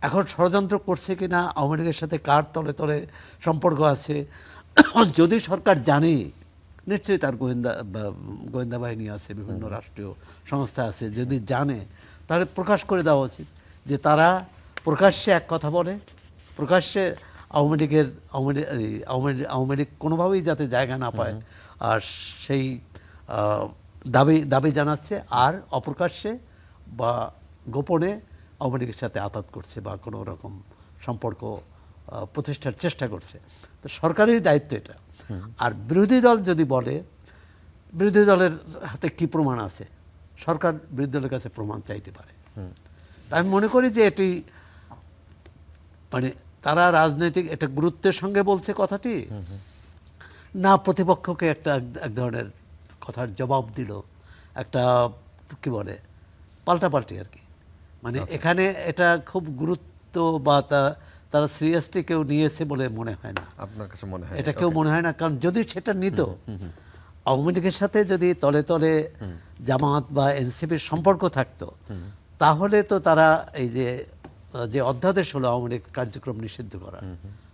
এখন ষড়যন্ত্র করছে কি না, আওয়ামী লীগের সাথে কার তলে তলে সম্পর্ক আছে, যদি সরকার জানে, নিশ্চয়ই তার গোয়েন্দা বাহিনী আছে, বিভিন্ন রাষ্ট্রীয় সংস্থা আছে, যদি জানে তাহলে প্রকাশ করে দেওয়া উচিত যে তারা প্রকাশ্যে এক কথা বলে, প্রকাশ্যে আওয়ামী লীগ কোনোভাবেই যাতে জায়গা না পায়, আর সেই দাবি জানাচ্ছে, আর অপ্রকাশ্যে বা গোপনে আওয়ামী লীগের সাথে আঘাত করছে বা কোনো রকম সম্পর্ক প্রতিষ্ঠার চেষ্টা করছে। তো সরকারেরই দায়িত্ব এটা। আর বিরোধী দল যদি বলে, বিরোধী দলের হাতে কি প্রমাণ আছে, সরকার বিরোধী দলের কাছে প্রমাণ চাইতে পারে। তাই আমি মনে করি যে এটি মানে তারা রাজনৈতিক একটা গুরুত্বের সঙ্গে বলছে কথাটি, না প্রতিপক্ষকে এক ধরনের কথার জবাব দিল, একটা কি বলে পাল্টাপাল্টি আর কি। মানে এখানে এটা খুব গুরুত্ব বা তারা সিরিয়াসলি কেউ নিয়েছে বলে মনে হয় না। আপনার কাছে মনে হয় এটা কেউ মনে হয় না, কারণ যদি সেটা নিত, আওয়ামী লীগের সাথে যদি তলে তলে জামাত বা এনসিপির সম্পর্ক থাকতো, তাহলে তো তারা এই যে অধ্যাদেশ হলো আওয়ামী লীগ কার্যক্রম নিষিদ্ধ করা,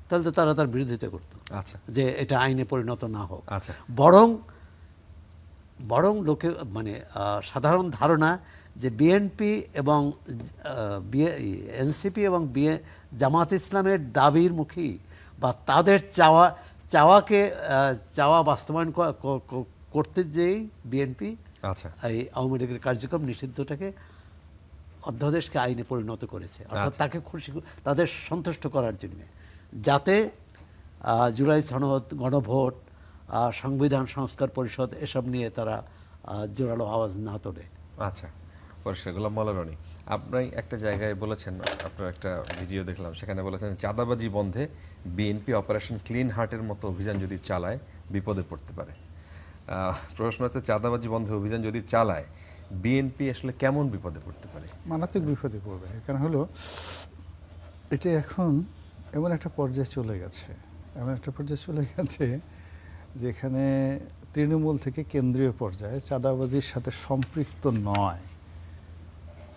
তাহলে তো তারা তার বিরোধিতা করতো, আচ্ছা যে এটা আইনে পরিণত না হোক। আচ্ছা বরং লোকে মানে সাধারণ ধারণা যে বিএনপি এবং এনসিপি এবং জামাত ইসলামের দাবির মুখী বা তাদের চাওয়া বাস্তবায়ন করতে যেই বিএনপি আচ্ছা এই আওয়ামী লীগের কার্যক্রম নিষিদ্ধটাকে অধ্যাদেশকে আইনে পরিণত করেছে, অর্থাৎ তাকে খুশি, তাদের সন্তুষ্ট করার জন্য, যাতে জুলাই সনদ, গণভোট, সংবিধান সংস্কার পরিষদ এসব নিয়ে তারা জোরালো আওয়াজ না তোলে। আচ্ছা, পরিষ্কার। গোলাম মাওলা রনি, আপনি একটা জায়গায় বলেছেন, আপনার একটা ভিডিও দেখলাম, সেখানে বলেছেন চাঁদাবাজি বন্ধে বিএনপি অপারেশন ক্লিন হার্টের মতো অভিযান যদি চালায় বিপদে পড়তে পারে। প্রশ্ন হচ্ছে, চাঁদাবাজি বন্ধে অভিযান যদি চালায় বিএনপি আসলে কেমন বিপদে পড়তে পারে? মারাত্মক বিপদে পড়বে। কারণ হলো এটা এখন এমন একটা পর্যায়ে চলে গেছে, যেখানে তৃণমূল থেকে কেন্দ্রীয় পর্যায়ে চাঁদাবাজির সাথে সম্পৃক্ত নয়,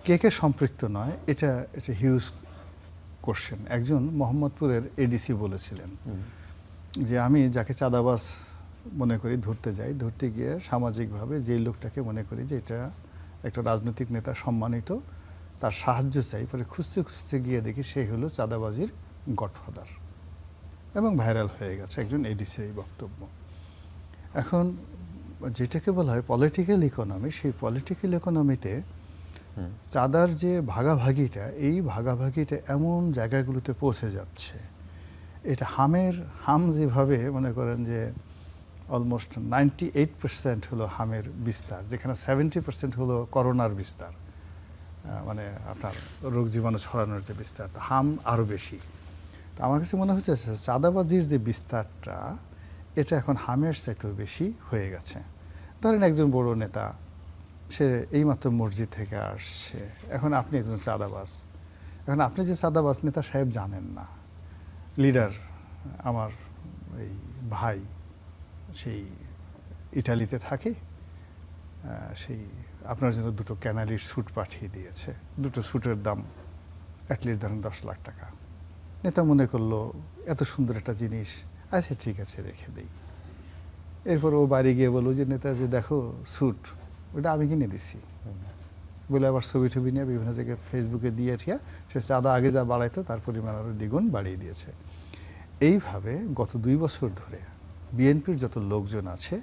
কে সম্পৃক্ত নয়, এটা হিউজ কোশ্চেন। একজন মোহাম্মদপুরের এডিসি বলেছিলেন যে আমি যাকে চাঁদাবাজ মনে করি ধরতে গিয়ে সামাজিকভাবে যেই লোকটাকে মনে করি যে এটা একটা রাজনৈতিক নেতা সম্মানিত, তার সাহায্য চাই, পরে খুঁজতে গিয়ে দেখি সেই হলো চাঁদাবাজির গডফাদার, এবং ভাইরাল হয়ে গেছে একজন এডিসির এই বক্তব্য। এখন যেটাকে বলা হয় পলিটিক্যাল ইকোনমি, সেই পলিটিক্যাল ইকোনমিতে চাঁদার যে ভাগাভাগিটা, এই ভাগাভাগিটা এমন জায়গাগুলোতে পৌঁছে যাচ্ছে, এটা হাম যেভাবে মনে করেন যে অলমোস্ট 98% হলো হামের বিস্তার, যেখানে 70% হলো করোনার বিস্তার, মানে আপনার রোগ জীবাণু ছড়ানোর যে বিস্তার, হাম আরও বেশি। তো আমার কাছে মনে হচ্ছে চাঁদাবাজির যে বিস্তারটা, এটা এখন হামের চাইতেও বেশি হয়ে গেছে। ধরেন একজন বড় নেতা, সে এইমাত্র মসজিদ থেকে আসছে, এখন আপনি একজন চাঁদাবাজ, এখন আপনি যে চাঁদাবাজ নেতা সাহেব জানেন না, লিডার আমার এই ভাই সেই ইটালিতে থাকে, সেই আপনার জন্য 2টো ক্যানারির স্যুট পাঠিয়ে দিয়েছে, 2টো স্যুটের দাম অ্যাটলিস্ট ধরেন 10 লাখ টাকা। নেতা মনে করলো এত সুন্দর একটা জিনিস, আচ্ছা ঠিক আছে রেখে দিই। এরপর ও বাড়ি গিয়ে বললো যে নেতা যে দেখো স্যুট, ওটা আমি কিনে দিচ্ছি বলে আবার ছবি নিয়ে বিভিন্ন জায়গায় ফেসবুকে দিয়েছে, সে চাঁদা আগে যা বাড়াইতো তার পরিমাণ আরও দ্বিগুণ বাড়িয়ে দিয়েছে। এইভাবে গত 2 বছর ধরে বিএনপির যত লোকজন আছে,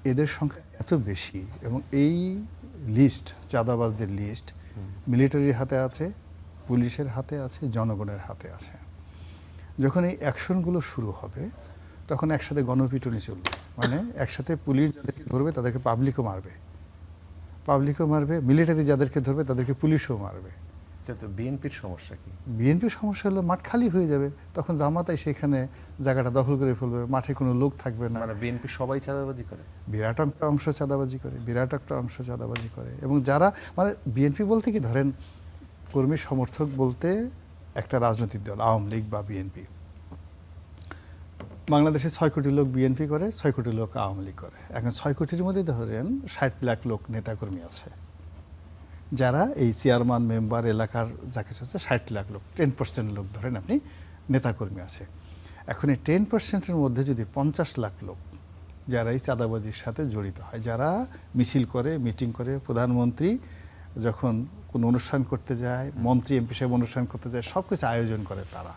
এদের সংখ্যা এত বেশি, এবং এই লিস্ট, চাঁদাবাজদের লিস্ট মিলিটারির হাতে আছে, পুলিশের হাতে আছে, জনগণের হাতে আছে। যখন এই অ্যাকশনগুলো শুরু হবে তখন একসাথে গণপিটুনি চলবে, মানে একসাথে পুলিশ যাদেরকে ধরবে তাদেরকে পাবলিকও মারবে, মিলিটারি যাদেরকে ধরবে তাদেরকে পুলিশও মারবে। তো বিএনপির সমস্যা কি? বিএনপির সমস্যা হলো মাঠ খালি হয়ে যাবে, তখন জামাতাই সেখানে জায়গাটা দখল করে ফেলবে, মাঠে কোনো লোক থাকবে না। মানে বিএনপি সবাই চাঁদাবাজি করে, বিরাট একটা অংশ চাঁদাবাজি করে এবং যারা মানে বিএনপি বলতে কি ধরেন কর্মী সমর্থক বলতে একটা রাজনৈতিক দল আওয়ামী লীগ বা বিএনপি, বাংলাদেশে 6 কোটি লোক বিএনপি করে, 6 কোটি লোক আওয়ামী লীগ করে। এখন 6 কোটির মধ্যে ধরেন 60 লাখ লোক নেতাকর্মী আছে, যারা এই চেয়ারম্যান মেম্বার এলাকার যাকে হচ্ছে 60 লাখ লোক, 10% লোক ধরেন আপনি নেতাকর্মী আছে। এখন এই 10%-এর মধ্যে যদি 50 লাখ লোক যারা এই চাঁদাবাজির সাথে জড়িত হয়, যারা মিছিল করে, মিটিং করে, প্রধানমন্ত্রী যখন কোনো অনুষ্ঠান করতে যায়, মন্ত্রী এমপি সাহেব অনুষ্ঠান করতে যায়, সব কিছু আয়োজন করে তারা।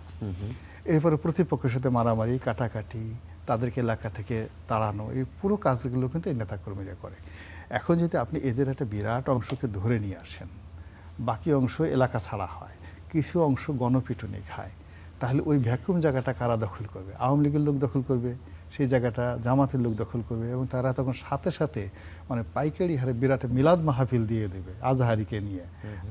এরপরে প্রতিপক্ষের সাথে মারামারি, কাটাকাটি, তাদেরকে এলাকা থেকে তাড়ানো, এই পুরো কাজগুলো কিন্তু এই নেতাকর্মীরা করে। এখন যদি আপনি এদের একটা বিরাট অংশকে ধরে নিয়ে আসেন, বাকি অংশ এলাকা ছাড়া হয়, কিছু অংশ গণপিটুনি খায়, তাহলে ওই ভ্যাকুয়াম জায়গাটা কারা দখল করবে? আওয়ামী লীগের লোক দখল করবে, সেই জায়গাটা জামাতের লোক দখল করবে এবং তারা তখন সাথে সাথে মানে পাইকারি হারে বিরাট মিলাদ মাহফিল দিয়ে দেবে আজহারিকে নিয়ে,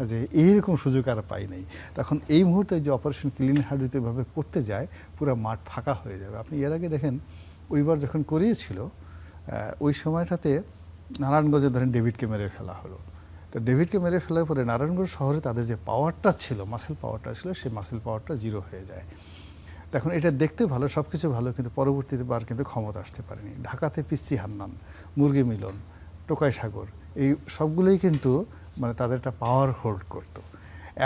যে এইরকম সুযোগ আর পাই নাই। তখন এই মুহূর্তে যে অপারেশন ক্লিন হার্ট যদি এভাবে করতে যায়, পুরো মাঠ ফাঁকা হয়ে যাবে। আপনি এর আগে দেখেন ওইবার যখন করিয়েছিল, ওই সময়টাতে নারায়ণগঞ্জে ধরেন ডেভিডকে মেরে ফেলা হলো। তো ডেভিডকে মেরে ফেলার পরে নারায়ণগঞ্জ শহরে তাদের যে পাওয়ারটা ছিল, মাসেল পাওয়ারটা ছিল, সেই মাসেল পাওয়ারটা জিরো হয়ে যায়। তখন এটা দেখতে ভালো, সব কিছু ভালো, কিন্তু পরবর্তীতে বার কিন্তু ক্ষমতা আসতে পারেনি। ঢাকাতে পিচ্চি হান্নান, মুরগি মিলন, টোকাই সাগর, এই সবগুলোই কিন্তু মানে তাদের একটা পাওয়ার হোল্ড করতো।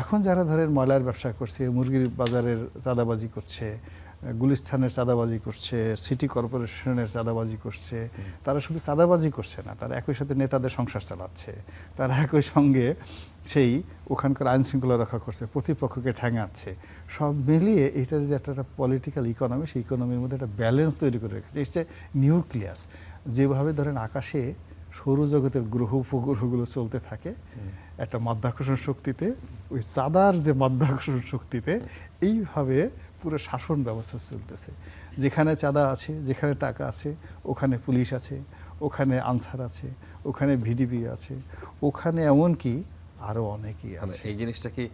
এখন যারা ধরেন ময়লার ব্যবসা করছে, মুরগির বাজারের চাঁদাবাজি করছে, গুলিস্তানের চাঁদাবাজি করছে, সিটি কর্পোরেশনের চাঁদাবাজি করছে, তারা শুধু চাঁদাবাজি করছে না, তারা একই সাথে নেতাদের সংসার চালাচ্ছে, তারা একই সঙ্গে সেই ওখানকার আইন শৃঙ্খলা রক্ষা করছে, প্রতিপক্ষকে ঠ্যাঙাচ্ছে। সব মিলিয়ে এটার যে একটা পলিটিক্যাল ইকোনমি, সেই ইকোনমির মধ্যে একটা ব্যালেন্স তৈরি করে রেখেছে। এটা নিউক্লিয়াস, যেভাবে ধরেন আকাশে সৌরজগতের গ্রহ উপগ্রহগুলো চলতে থাকে একটা মাধ্যাকর্ষণ শক্তিতে, ওই চাঁদার যে মাধ্যাকর্ষণ শক্তিতে এইভাবে পুরো শাসন ব্যবস্থা চলতেছে। যেখানে চাঁদা আছে, যেখানে টাকা আছে, ওখানে পুলিশ আছে, ওখানে আনসার আছে, ওখানে ভিডিপি আছে, ওখানে এমনকি আরও অনেকেই আছে। এই জিনিসটা কি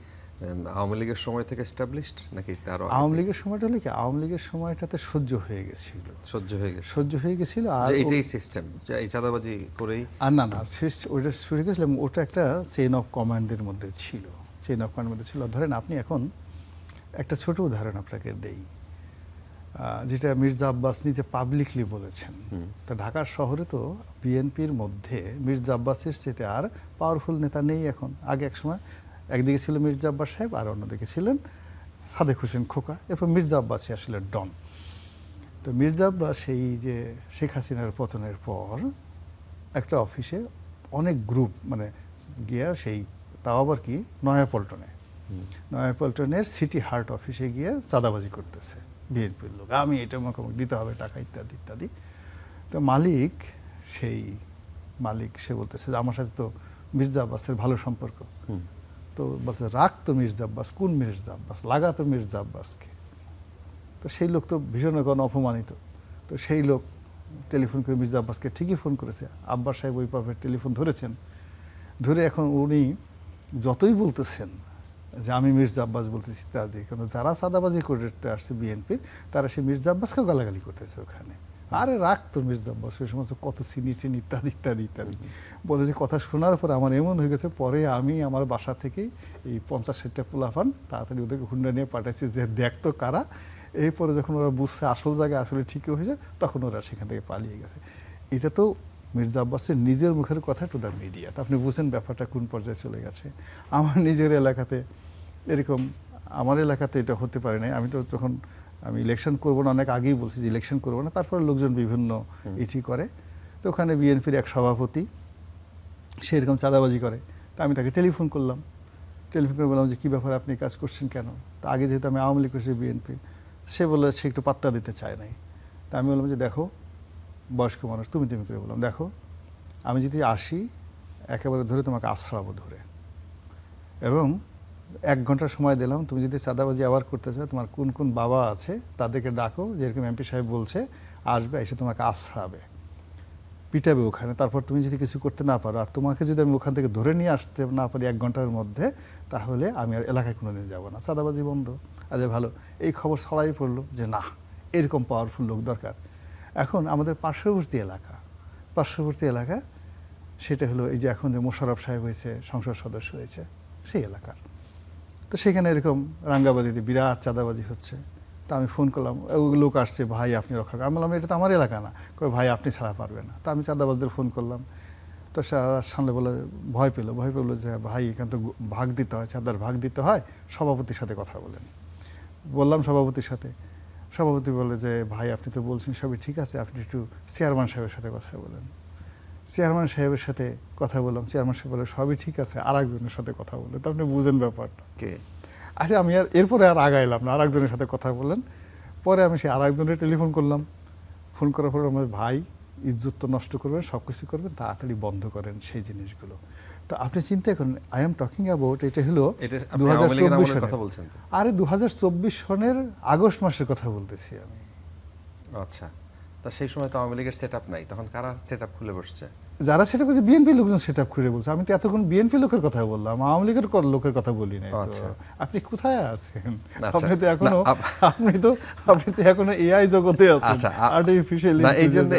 আওয়ামী লীগের সময় থেকে এস্টাবলিশড নাকি তার আওয়ামী লীগের সময়টা হলো কি, আওয়ামী লীগের সময়টাতে সহ্য হয়ে গেছিল, আর এটাই সিস্টেম, এই চাঁদাবাজি করেই আর না ওইটা শুরু গেছিলাম, ওটা একটা চেইন অফ কমান্ডের মধ্যে ছিল, ধরেন আপনি এখন একটা ছোট উদাহরণ আপনাকে দেই, যেটা মির্জা আব্বাস নিজে পাবলিকলি বলেছেন। তা ঢাকার শহরে তো বিএনপির মধ্যে মির্জা আব্বাসের চেয়ে আর পাওয়ারফুল নেতা নেই এখন। আগে এক সময় একদিকে ছিল মির্জা আব্বাস সাহেব, আর অন্যদিকে ছিলেন সাদেক হোসেন খোকা, এরপর মির্জা আব্বাসই আসলে ডন। তো মির্জা আব্বাস সেই যে শেখ হাসিনার পতনের পর একটা অফিসে অনেক গ্রুপ মানে গিয়া, সেই তাও আবার কি নয়াপল্টনের সিটি হার্ট অফিসে গিয়ে চাঁদাবাজি করতেছে বিএনপির লোক, আমি এটা আমাকে দিতে হবে টাকা ইত্যাদি ইত্যাদি। তো মালিক সে বলতেছে যে আমার সাথে তো মির্জা আব্বাসের ভালো সম্পর্ক, তো বলছে রাখ তো মির্জা আব্বাস, কোন মির্জা আব্বাস, লাগা তো মির্জা আব্বাসকে। তো সেই লোক তো ভীষণ এখন অপমানিত, তো সেই লোক টেলিফোন করে মির্জা আব্বাসকে ঠিকই ফোন করেছে, আব্বাস সাহেব ওই পাবে টেলিফোন ধরেছেন, ধরে এখন উনি যতই বলতেছেন যে আমি মির্জা আব্বাস বলতেছি ইত্যাদি, কিন্তু যারা চাঁদাবাজি করতে আসছে বিএনপির, তারা সেই মির্জা আব্বাসকেও গালাগালি করতেছে ওখানে, আরে রাখ তো মির্জা আব্বাস, ওই সমস্ত কত চিনি ইত্যাদি ইত্যাদি ইত্যাদি বলে। যে কথা শোনার পরে আমার এমন হয়ে গেছে, পরে আমি আমার বাসা থেকে এই 50-60টা পোলাপান তাড়াতাড়ি ওদেরকে হুন্ডা নিয়ে পাঠাচ্ছি যে দেখতো কারা। এরপরে যখন ওরা বুঝছে আসল জায়গায় আসলে ঠিকই হয়েছে, তখন ওরা সেখান থেকে পালিয়ে গেছে। এটা তো মির্জা আব্বাসের নিজের মুখের কথা টু দ্য মিডিয়া, তো আপনি বুঝেন ব্যাপারটা কোন পর্যায়ে চলে গেছে। আমার নিজের এলাকাতে এরকম, আমার এলাকাতে এটা হতে পারে না। আমি তো তখন আমি ইলেকশন করবো না, অনেক আগেই বলছি যে ইলেকশন করবো না, তারপরে লোকজন বিভিন্ন ইটি করে। তো ওখানে বিএনপির এক সভাপতি সে এরকম চাঁদাবাজি করে, তো আমি তাকে টেলিফোন করে বললাম যে কী ব্যাপারে আপনি কাজ করছেন কেন। তো আগে যেহেতু আমি আওয়ামী লীগ করছি, বিএনপি, সে বললো সে একটু পাত্তা দিতে চায় নাই। তা আমি বললাম যে দেখো বয়স্ক মানুষ, তুমি করে বললাম, দেখো আমি যদি আসি একেবারে ধরে তোমাকে আশ্রাবো ধরে, এবং 1 ঘন্টা সময় দিলাম, তুমি যদি চাঁদাবাজি আবার করতে চাও, তোমার কোন কোন বাবা আছে তাদেরকে ডাকো, যেরকম এমপি সাহেব বলছে আসবে, এসে তোমাকে আশ্রাবে, পিটাবে ওখানে। তারপর তুমি যদি কিছু করতে না পারো, আর তোমাকে যদি আমি ওখান থেকে ধরে নিয়ে আসতে না পারি 1 ঘন্টার মধ্যে, তাহলে আমি আর এলাকায় কোনোদিন যাব না, চাঁদাবাজি বন্ধ। আচ্ছা ভালো, এই খবর ছড়াই পড়লো যে না, এরকম পাওয়ারফুল লোক দরকার। এখন আমাদের পার্শ্ববর্তী এলাকা সেটা হলো এই যে এখন যে মোশাররফ সাহেব হয়েছে, সংসদ সদস্য হয়েছে, সেই এলাকার। তো সেখানে এরকম রাঙ্গাবালিতে বিরাট চাঁদাবাজি হচ্ছে। তা আমি ফোন করলাম, লোক আসছে, ভাই আপনি রক্ষা করেন। আমি বললাম এটা তো আমার এলাকা না। কই ভাই আপনি ছাড়া পারবে না। তা আমি চাঁদাবাজদের ফোন করলাম। তো সামনে বলে ভয় পেলো যে ভাই এখানে তো ভাগ দিতে হয়, চাঁদার ভাগ দিতে হয়, সভাপতির সাথে কথা বলেন। বললাম সভাপতি বলে যে ভাই আপনি তো বলছেন সবই ঠিক আছে, আপনি একটু চেয়ারম্যান সাহেবের সাথে কথা বলেন। চেয়ারম্যান সাহেবের সাথে কথা বললাম, চেয়ারম্যান সাহেব বলে সবই ঠিক আছে, আর একজনের সাথে কথা বলেন। তো আপনি বুঝেন ব্যাপারটা। আচ্ছা আমি আর এরপরে আর আগাইলাম না, আর একজনের সাথে কথা বললেন। পরে আমি সেই আর একজনের টেলিফোন করলাম। ফোন করার পর আমার ভাই ইজ্জত তো নষ্ট করবেন, সব কিছু করবেন, তাড়াতাড়ি বন্ধ করেন সেই জিনিসগুলো। তো আপনি চিন্তা করেন, আই এম টকিং অ্যাবাউট, এটা হলো 2024 সালের কথা বলছেন। আরে 2024 সনের আগস্ট মাসের কথা বলতেছি আমি। আচ্ছা, তা সেই সময় তো আওয়ামী লীগের সেটআপ নাই, তখন কারা সেটআপ খুলে বসছে? যারা সেটা বলছে বিএনপি লোকজন সেটআপ করে বলছে। আমি তো এতক্ষণ বিএনপি লোকের কথা বললাম, আওয়ামী লীগের লোকের কথা বলি নাই। আপনি কোথায় আছেন? আপনি তো এখনো এআই জগতে আছেন, আর্টিফিশিয়াল ইন্টেলিজেন্স।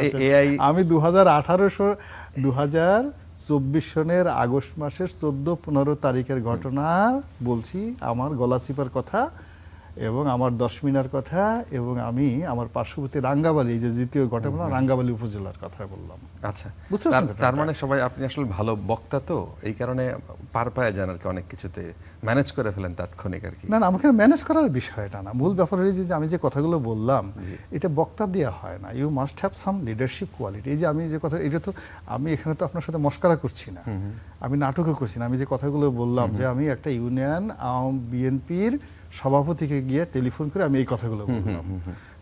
আমি 2024 সনের আগস্ট মাসের 14-15 তারিখের ঘটনা বলছি, আমার গলাচিপার কথা এবং আমার 10 মিনার কথা, এবং আমি আমার পার্শ্ববর্তী রাঙ্গাবালি, যে দ্বিতীয় ঘটনা, রাঙ্গাবালি উপজেলার কথা বললাম। আচ্ছা, তার মানে সবাই আপনি আসলে ভালো বক্তা, তো এই কারণে পার পায় যান আর কি, অনেক কিছুতে ম্যানেজ করে ফেলেন তাৎক্ষণিক আর কি। না আমাকে ম্যানেজ করার বিষয়টা না, মূল ব্যাপার হচ্ছে যে আমি যে কথাগুলো বললাম এটা বক্তা দেওয়া হয় না, you must have some leadership quality. এই যে আমি যে কথা, এটা তো আমি এখানে তো আপনার সাথে মস্করা করছি না, আমি নাটকও করছি না। আমি যে কথাগুলো বললাম যে আমি একটা ইউনিয়ন বিএনপির সভাপতিকে গিয়ে টেলিফোন করে আমি এই কথাগুলো বললাম।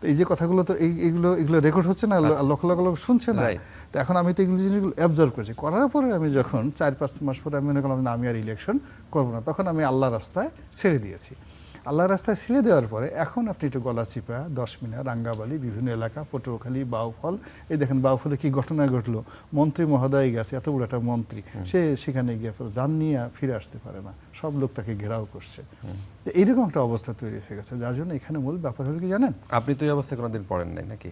এই যে কথাগুলো তো এগুলো রেকর্ড হচ্ছে না, লক্ষ লক্ষ লোক শুনছে না। তো এখন আমি তো এগুলো জিনিসগুলো অ্যাবজর্ভ করেছি। করার পরে আমি যখন 4-5 মাস পরে আমি মনে করলাম না, আমি আর ইলেকশন করবো না, তখন আমি আল্লাহর রাস্তায় ছেড়ে দিয়েছি। আল্লাহর রাস্তায় ছেড়ে দেওয়ার পরে এখন আপনি একটু গলাচিপা, 10 মিনার, রাঙ্গাবালি, বিভিন্ন এলাকা, পটুয়াখালী, বাউফল, এই দেখেন বাউফলে কি ঘটনা ঘটলো। মন্ত্রী মহোদয় গেছে, এত বড় একটা মন্ত্রী, সে সেখানে গিয়ে যান নিয়ে ফিরে আসতে পারে না, সব লোক তাকে ঘেরাও করছে। এইরকম একটা অবস্থা তৈরি হয়ে গেছে, যার জন্য এখানে মূল ব্যাপার হলো কি জানেন, আপনি তো এই অবস্থায় কোনোদিন পড়েন নাই নাকি?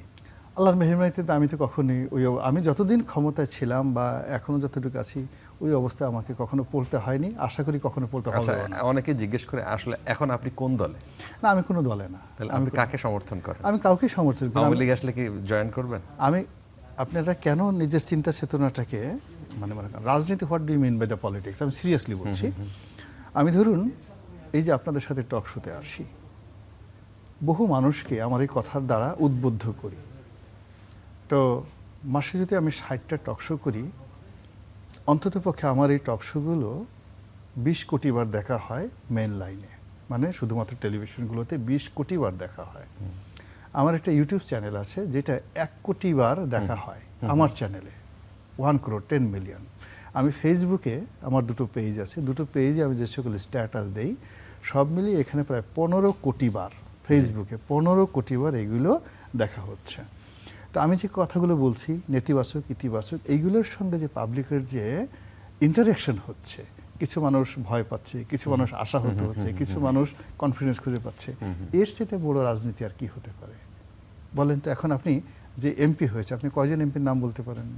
আল্লাহর মেহেরবানিতে আমি তো কখনোই আমি যতদিন ক্ষমতায় ছিলাম বা এখনো যতটুকু আছি, ওই অবস্থায় আমাকে কখনো পড়তে হয়নি, আশা করি কখনো পড়তে হবে না। অনেকে জিজ্ঞেস করে আসলে এখন আপনি কোন দলে? না আমি কোনো দলে না। তাহলে আমি কাকে সমর্থন করেন? আমি কাউকে সমর্থন করি। আওয়ামী লীগ আসলে কি জয়েন করবেন? আপনারা কেন নিজের চিন্তা চেতনাটাকে মানে রাজনীতি, what do you mean by the politics, আমি সিরিয়াসলি বলছি। আমি ধরুন এই যে আপনাদের সাথে টক শোতে আসি, বহু মানুষকে আমার এই কথার দ্বারা উদ্বুদ্ধ করি। তো মাসে যদি আমি 60টা টক শো করি, অন্তত পক্ষে আমার এই টক শোগুলো 20 কোটি বার দেখা হয় মেন লাইনে, মানে শুধুমাত্র টেলিভিশনগুলোতে 20 কোটি বার দেখা হয়। আমার একটা ইউটিউব চ্যানেল আছে যেটা 1 কোটি বার দেখা হয় আমার চ্যানেলে, 1 crore 10 million। আমি ফেসবুকে আমার 2টো পেজ আছে, 2টো পেজে আমি যে সকল স্ট্যাটাস দেই, সব মিলিয়ে এখানে প্রায় 15 কোটি বার, ফেসবুকে 15 কোটি বার এগুলো দেখা হচ্ছে। তো আমি যে কথাগুলো বলছি, নেতিবাচক, ইতিবাচক, এইগুলোর সঙ্গে যে পাবলিকের যে ইন্টারেকশন হচ্ছে, কিছু মানুষ ভয় পাচ্ছে, কিছু মানুষ আশাহত হচ্ছে, কিছু মানুষ কনফিডেন্স খুঁজে পাচ্ছে, এর চেয়ে বড় রাজনীতি আর কি হতে পারে বলেন তো? এখন আপনি যে এমপি হয়েছে, আপনি কয়জন এমপির নাম বলতে পারেন?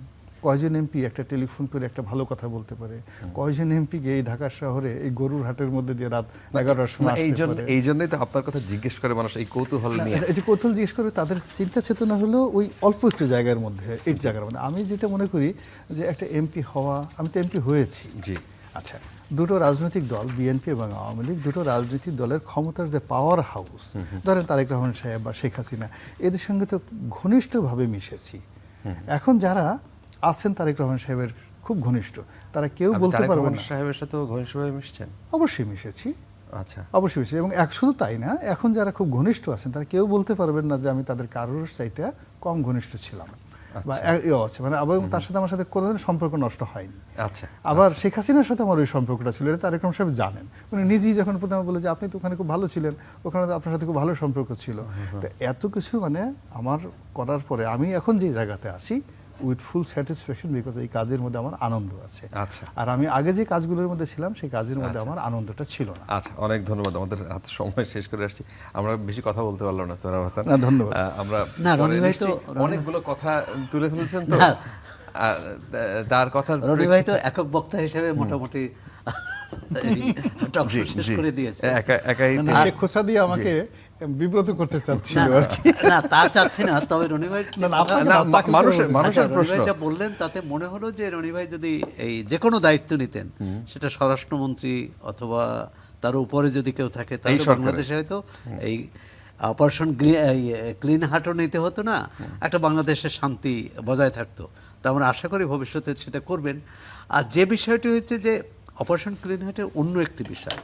কয়জন এমপি একটা টেলিফোন করে একটা ভালো কথা বলতে পারে? কয়জন এমপি গিয়ে এই ঢাকা শহরে এই গরুর হাটের মধ্যে দিয়ে রাত 11টার সময় আসতে পারে? এই জন্যই তো আপনার কথা জিজ্ঞেস করে মানুষ, এই কৌতূহল নিয়ে। এই যে কৌতূহল জিজ্ঞেস করে, তাদের চিন্তা চেতনা হলো ওই অল্প একটু জায়গার মধ্যে, এই জায়গার মধ্যে। আমি যেটা মনে করি যে একটা এমপি হওয়া, আমি তো এমপি হয়েছি। জি আচ্ছা, 2টো রাজনৈতিক দল, বিএনপি এবং আওয়ামী লীগ, 2টো রাজনৈতিক দলের ক্ষমতার যে পাওয়ার হাউস, ধরেন তারেক রহমান সাহেব বা শেখ হাসিনা, এদের সঙ্গে তো ঘনিষ্ঠভাবে মিশেছি। এখন যারা আছেন তারেক রহমান সাহেবের খুব ঘনিষ্ঠ, তারা কেউ বলতে পারবে না। সাহেবের সাথে ঘনিষ্ঠভাবে মিশছেন? অবশ্যই মিশেছি। আচ্ছা, অবশ্যই মিশেছি। এবং শুধু তাই না, এখন যারা খুব ঘনিষ্ঠ আছেন তারা কেউ বলতে পারবেন না যে আমি তাদের কারোর চাইতে কম ঘনিষ্ঠ ছিলাম। বা আছে মানে এবং তার সাথে আমার সাথে কোনোদিন সম্পর্ক নষ্ট হয়নি। আচ্ছা আবার শেখ হাসিনার সাথে আমার ওই সম্পর্কটা ছিল, এটা তারেক রহমান সাহেব জানেন। উনি নিজেই যখন প্রথমে বলে যে আপনি তো ওখানে খুব ভালো ছিলেন, ওখানে তো আপনার সাথে খুব ভালো সম্পর্ক ছিল। তো এত কিছু মানে আমার করার পরে আমি এখন যে জায়গাতে আছি উইথ ফুল স্যাটিসফ্যাকশন, বিকজ এই কাজের মধ্যে আমার আনন্দ আছে। আচ্ছা আর আমি আগে যে কাজগুলোর মধ্যে ছিলাম সেই কাজের মধ্যে আমার আনন্দটা ছিল না। আচ্ছা, অনেক ধন্যবাদ। আমাদের হাতে সময় শেষ করে আসছি, আমরা বেশি কথা বলতে পারলাম না সোহরাব হাসান। না, ধন্যবাদ। আমরা না, রনি ভাই তো অনেকগুলো কথা তুলে ধরেছেন তো, না। তার কথা রনি ভাই তো একক বক্তা হিসেবে মোটামুটি talk show শেষ করে দিয়েছে। একাই শেখ খোসা দিয়ে আমাকে বিব্রত করতে চাচ্ছিল না, আর কি। না তা চাচ্ছি না, তবে রনি ভাই না, না, আপনাকে না, না, আপনাকে মানুষের বলতে- মানুষের রনি প্রশ্ন। ভাই যা বললেন তাতে মনে হলো যে রনি ভাই যদি এই যে কোনো দায়িত্ব নিতেন, সেটা স্বরাষ্ট্রমন্ত্রী অথবা তার উপরে যদি কেউ থাকে, তাহলে সরকারে। বাংলাদেশে হয়তো এই অপারেশন ক্লিন হার্টও নিতে হতো না, একটা বাংলাদেশের শান্তি বজায় থাকতো। তা আমরা আশা করি ভবিষ্যতে সেটা করবেন। আর যে বিষয়টি হচ্ছে যে অপারেশন ক্লিন হার্টের অন্য একটি বিষয়,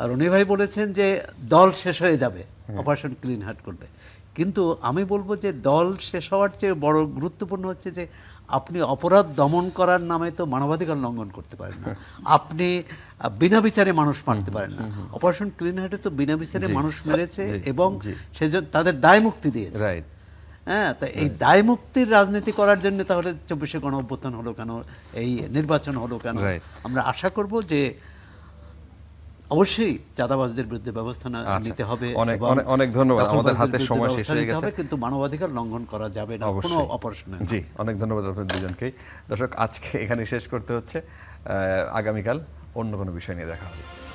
রনি ভাই বলেছেন যে দল শেষ হয়ে যাবে অপারেশন ক্লিন হার্ট করলে, কিন্তু আমি বলবো যে দল শেষ হওয়ার চেয়ে বড় গুরুত্বপূর্ণ হচ্ছে যে আপনি অপরাধ দমন করার নামে তো মানবাধিকার লঙ্ঘন করতে পারেন না, আপনি বিনা বিচারে মানুষ মারতে পারেন না। অপারেশন ক্লিন হার্টে তো বিনা বিচারে মানুষ মেরেছে এবং সেজন্য তাদের দায় মুক্তি দিয়েছে। রাইট। হ্যাঁ, তা এই দায় মুক্তির রাজনীতি করার জন্য তাহলে 24শে গণ অভ্যুত্থান হলো কেন, এই নির্বাচন হলো কেন? Right. আমরা আশা করব যে অবশ্যই চাঁদাবাজদের বিরুদ্ধে ব্যবস্থা নিতে হবে। অনেক এবং অনেক অনেক ধন্যবাদ। দখলবাজদের আমাদের হাতে বিরুদ্ধে সময় ব্যবস্থা শেষ হয়ে নিতে গেছে। হবে, কিন্তু মানবাধিকার লঙ্ঘন করা যাবে না কোনো অবশ্যই। অপারেশনে। জি, অনেক ধন্যবাদ আপনাদের দুজনকেই। দর্শক, আজকে এখানে শেষ করতে হচ্ছে। আগামীকাল অন্য কোনো বিষয় নিয়ে দেখা হবে।